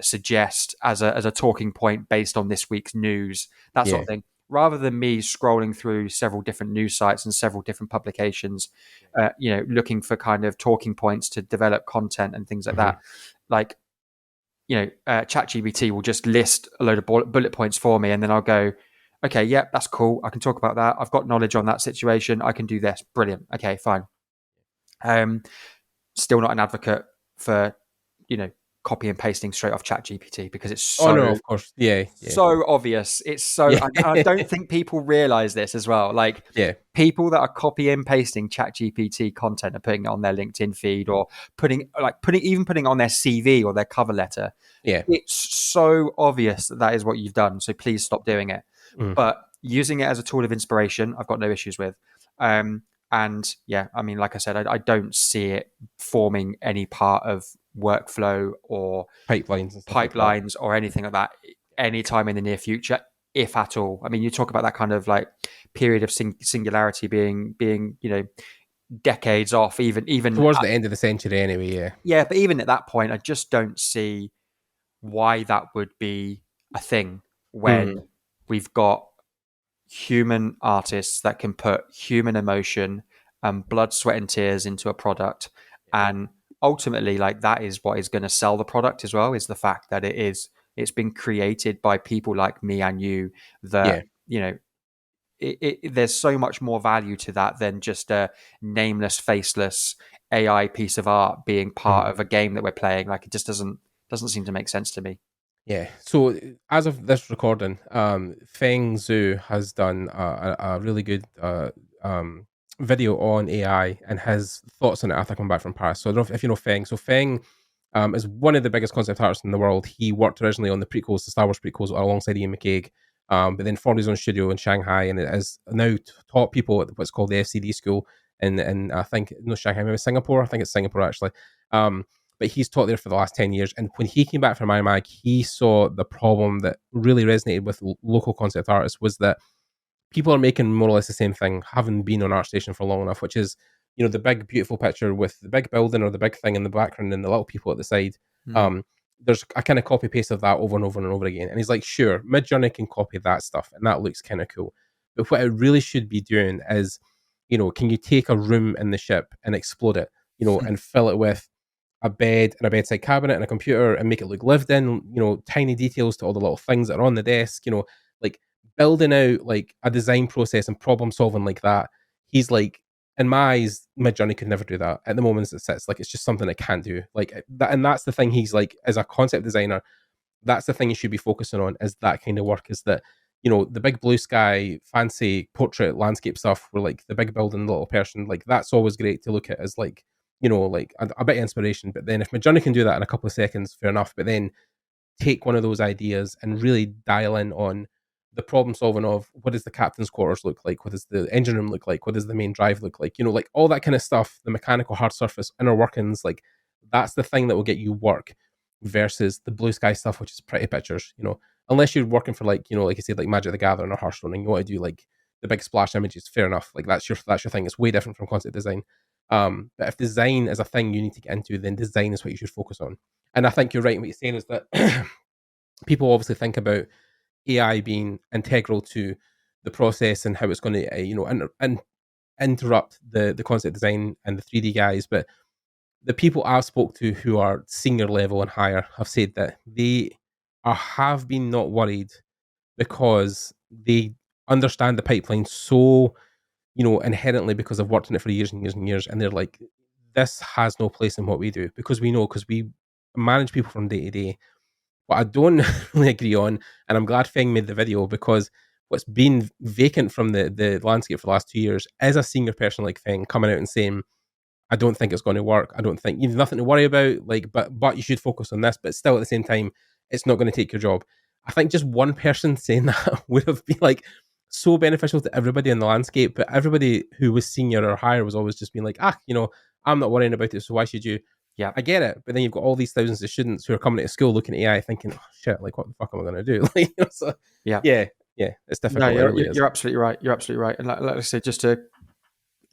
suggest as a talking point based on this week's news, that sort Yeah. of thing, rather than me scrolling through several different news sites and several different publications, looking for kind of talking points to develop content and things like Hmm. that. Like, ChatGPT will just list a load of bullet points for me, and then I'll go, okay, yeah, that's cool. I can talk about that. I've got knowledge on that situation. I can do this. Brilliant. Okay, fine. Still not an advocate for, copy and pasting straight off ChatGPT, because it's Oh so no, of course. Yeah. Yeah. so obvious. It's so, Yeah. and I don't think people realize this as well. Like, Yeah. people that are copy and pasting ChatGPT content and putting it on their LinkedIn feed, or putting on their CV or their cover letter. Yeah. It's so obvious that is what you've done. So please stop doing it. Mm. But using it as a tool of inspiration, I've got no issues with. And yeah, I mean, like I said, I don't see it forming any part of workflow or Pipelines and stuff like that. pipelines or anything like that anytime in the near future, if at all. I mean, you talk about that kind of like period of singularity being decades off, even Towards the end of the century, anyway. Yeah. yeah, but even at that point, I just don't see why that would be a thing when Mm. we've got human artists that can put human emotion and blood, sweat, and tears into a product. And ultimately, like, that is what is going to sell the product as well, is the fact that it's been created by people like me and you, that, Yeah. there's so much more value to that than just a nameless, faceless AI piece of art being part Mm. of a game that we're playing. Like, it just doesn't seem to make sense to me. Yeah. So as of this recording, Feng Zhu has done a really good video on AI and his thoughts on it after coming back from Paris. So I don't know if you know Feng. So Feng is one of the biggest concept artists in the world. He worked originally on the prequels, the Star Wars prequels, alongside Ian McCaig, but then formed his own studio in Shanghai, and it has now taught people at what's called the FCD school in I think no Shanghai, maybe Singapore. I think it's Singapore actually. But he's taught there for the last 10 years. And when he came back from IMAG, he saw the problem that really resonated with local concept artists was that people are making more or less the same thing, having been on ArtStation for long enough, which is, the big, beautiful picture with the big building or the big thing in the background and the little people at the side. Mm. There's a kind of copy paste of that over and over and over again. And he's like, sure, Midjourney can copy that stuff and that looks kind of cool. But what it really should be doing is, can you take a room in the ship and explode it, and fill it with a bed and a bedside cabinet and a computer and make it look lived in, tiny details to all the little things that are on the desk, like building out like a design process and problem solving like that. He's like, in my eyes, Midjourney could never do that at the moment as it sits. Like, it's just something it can't do. Like that, and that's the thing. He's like, as a concept designer, that's the thing you should be focusing on, is that kind of work. Is that, the big blue sky, fancy portrait landscape stuff where like the big building, the little person, like that's always great to look at as like, like a bit of inspiration. But then if Midjourney can do that in a couple of seconds, fair enough. But then take one of those ideas and really dial in on the problem solving of what does the captain's quarters look like? What does the engine room look like? What does the main drive look like? Like all that kind of stuff, the mechanical hard surface, inner workings, like that's the thing that will get you work versus the blue sky stuff, which is pretty pictures, unless you're working for like, like you said, like Magic the Gathering or Hearthstone and you want to do like the big splash images, fair enough. Like that's your thing. It's way different from concept design. But if design is a thing you need to get into, then design is what you should focus on. And I think you're right in what you're saying is that people obviously think about AI being integral to the process and how it's going to, interrupt the concept design and the 3D guys. But the people I've spoke to who are senior level and higher have said that they have been not worried because they understand the pipeline so, inherently because I've worked in it for years and years and years. And they're like, this has no place in what we do because we manage people from day to day. What I don't really agree on, and I'm glad Feng made the video because what's been vacant from the landscape for the last 2 years is a senior person like Feng coming out and saying, I don't think it's going to work. I don't think you've nothing to worry about. Like, but you should focus on this. But still, at the same time, it's not going to take your job. I think just one person saying that would have been like so beneficial to everybody in the landscape. But everybody who was senior or higher was always just being like, I'm not worrying about it. So why should you? Yeah. I get it, but then you've got all these thousands of students who are coming to school looking at AI thinking, oh, shit, like, what the fuck am I going to do? Like, so, Yeah. It's difficult. No, It really is. you're absolutely right. You're absolutely right. And like I said, just to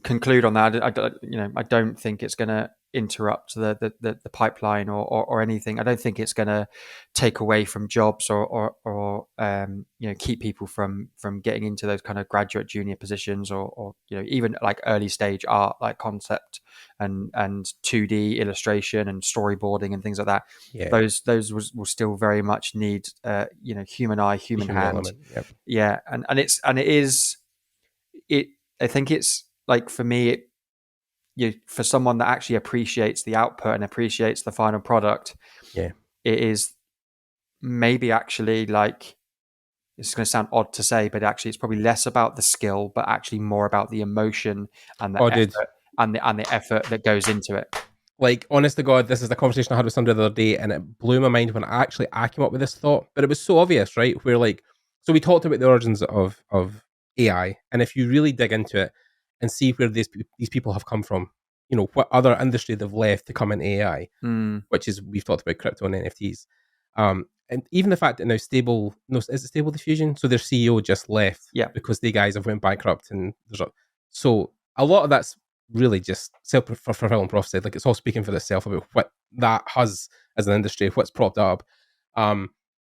conclude on that, I don't think it's going to interrupt the pipeline or anything. I don't think it's going to take away from jobs or keep people from getting into those kind of graduate junior positions or even like early stage art, like concept and 2D illustration and storyboarding and things like that. Yeah. Those will still very much need human eye, human hand. Element. Yep. Yeah, I think it's like, for me, for someone that actually appreciates the output and appreciates the final product, it is maybe actually, like, it's going to sound odd to say, but actually it's probably less about the skill, but actually more about the emotion and the effort and the effort that goes into it. Like, honest to God, this is the conversation I had with somebody the other day, and it blew my mind when I came up with this thought. But it was so obvious, right? Where, like, so we talked about the origins of AI, and if you really dig into it and see where these people have come from, what other industry they've left to come in AI, which is, we've talked about crypto and NFTs, and even the fact that now is it Stable Diffusion? So their CEO just left, because the guys have went bankrupt, and so a lot of that's really just self-fulfilling prophecy. Like, it's all speaking for itself about what that has as an industry, what's propped up. But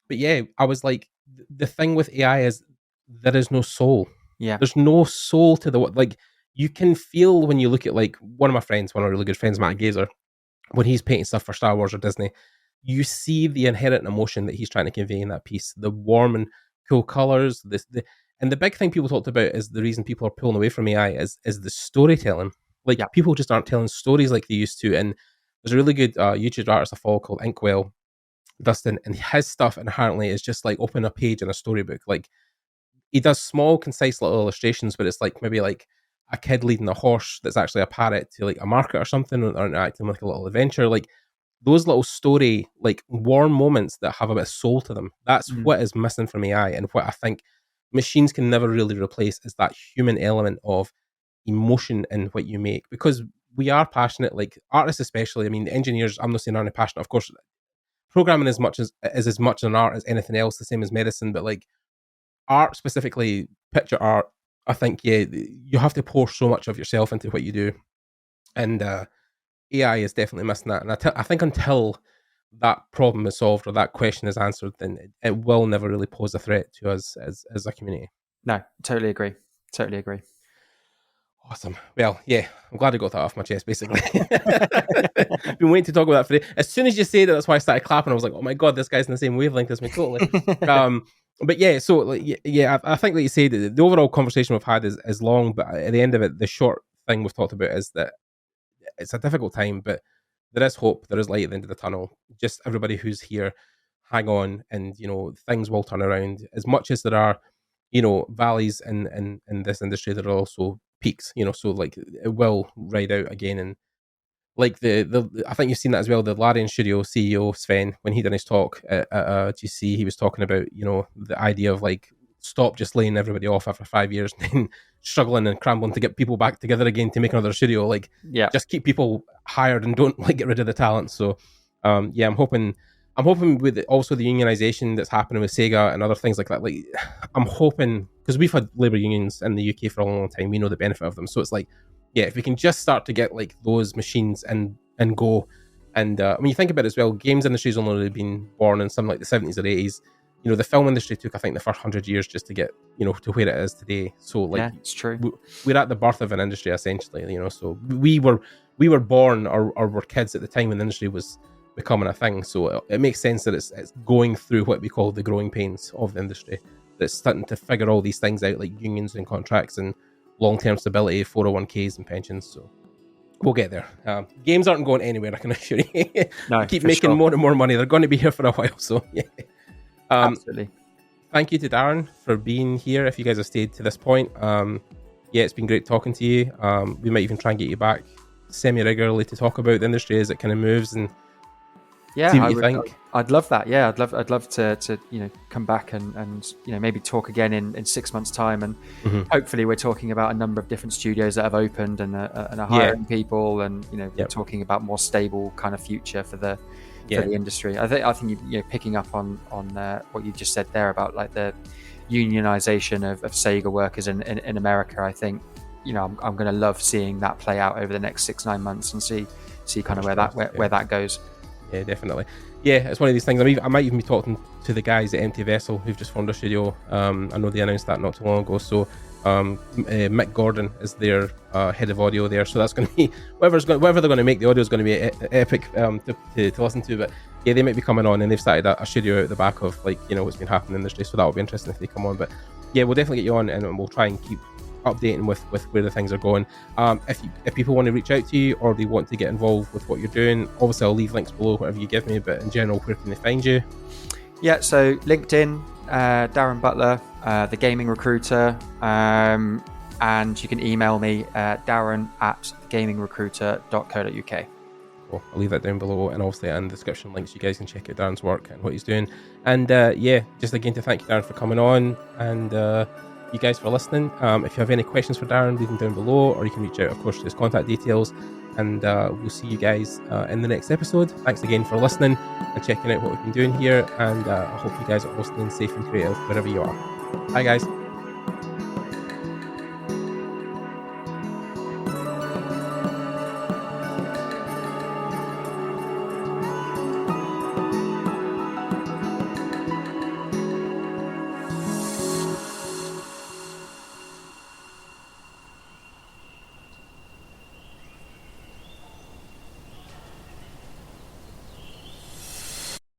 yeah, I was like, the thing with AI is there is no soul. Yeah, there's no soul to like, you can feel when you look at, like, one of my really good friends, Matt Gazer, when he's painting stuff for Star Wars or Disney, you see the inherent emotion that he's trying to convey in that piece, the warm and cool colors, and the big thing people talked about is the reason people are pulling away from AI is the storytelling. Like, people just aren't telling stories like they used to. And there's a really good YouTube artist I follow called Inkwell Dustin, and his stuff inherently is just like open a page in a storybook. Like, he does small, concise little illustrations, but it's like maybe like a kid leading a horse that's actually a parrot to like a market or something, or interacting like a little adventure. Like, those little story, like, warm moments that have a bit of soul to them. That's what is missing from AI, and what I think machines can never really replace is that human element of emotion in what you make, because we are passionate, like artists especially. I mean, engineers, I'm not saying aren't passionate. Of course, programming is as much an art as anything else, the same as medicine. But like, art specifically, picture art, I think, you have to pour so much of yourself into what you do, and AI is definitely missing that. And I think until that problem is solved or that question is answered, then it will never really pose a threat to us as a community. No, totally agree. Awesome. Well, yeah, I'm glad I got that off my chest, basically. Been waiting to talk about that for as soon as you said it, that's why I started clapping. I was like, oh my God, this guy's in the same wavelength as me, totally. But yeah, so like, I think, like you said, the overall conversation we've had is long, but at the end of it, the short thing we've talked about is that it's a difficult time, but there is hope. There is light at the end of the tunnel. Just everybody who's here, hang on, and things will turn around. As much as there are, valleys in this industry, there are also peaks. So like, it will ride out again. And like the I think you've seen that as well. The Larian Studio CEO Sven, when he did his talk at GC, he was talking about the idea of like, stop just laying everybody off after 5 years and then struggling and scrambling to get people back together again to make another studio. Like, just keep people hired and don't like get rid of the talent. So I'm hoping with also the unionization that's happening with Sega and other things like that. Like, I'm hoping, because we've had labor unions in the UK for a long time, we know the benefit of them. So it's like, if we can just start to get like those machines and go, and when you think about it as well, games industry's only really been born in something like the 70s or 80s. The film industry took, I think, the first 100 years just to get, to where it is today. So like, it's true. We're at the birth of an industry, essentially. So we were born or were kids at the time when the industry was becoming a thing. So it makes sense that it's going through what we call the growing pains of the industry. That's starting to figure all these things out, like unions and contracts and long-term stability, 401ks and pensions. So we'll get there. Games aren't going anywhere, I can assure you. No, keep making more and more money. They're going to be here for a while. So yeah. Absolutely. Thank you to Darren for being here. If you guys have stayed to this point, it's been great talking to you. We might even try and get you back semi-regularly to talk about the industry as it kind of moves and Yeah, see what you think. I'd love that. Yeah, I'd love to come back and maybe talk again in 6 months' time, and hopefully we're talking about a number of different studios that have opened and are hiring people, and talking about more stable kind of future for the industry. I think picking up on what you just said there about like the unionization of Sega workers in America. I think I'm going to love seeing that play out over the next 6-9 months and see kind of where that goes. Yeah, definitely. Yeah, it's one of these things. I might even be talking to the guys at Empty Vessel who've just formed a studio. I know they announced that not too long ago. So Mick Gordon is their head of audio there. So that's going to be whatever they're going to make. The audio is going to be epic to listen to. But yeah, they might be coming on, and they've started a studio out the back of what's been happening in the industry. So that will be interesting if they come on. But yeah, we'll definitely get you on, and we'll try and keep updating with where the things are going. If people want to reach out to you or they want to get involved with what you're doing, obviously I'll leave links below, whatever you give me, but in general, where can they find you? Yeah, so LinkedIn, Darren Butler, the gaming recruiter, and you can email me darren@gamingrecruiter.co.uk. Cool. I'll leave that down below, and obviously in the description links, you guys can check out Darren's work and what he's doing. And just again to thank you, Darren, for coming on, and you guys for listening. If you have any questions for Darren, leave them down below, or you can reach out, of course, to his contact details. And we'll see you guys in the next episode. Thanks again for listening and checking out what we've been doing here. And I hope you guys are all staying safe and creative wherever you are. Bye, guys.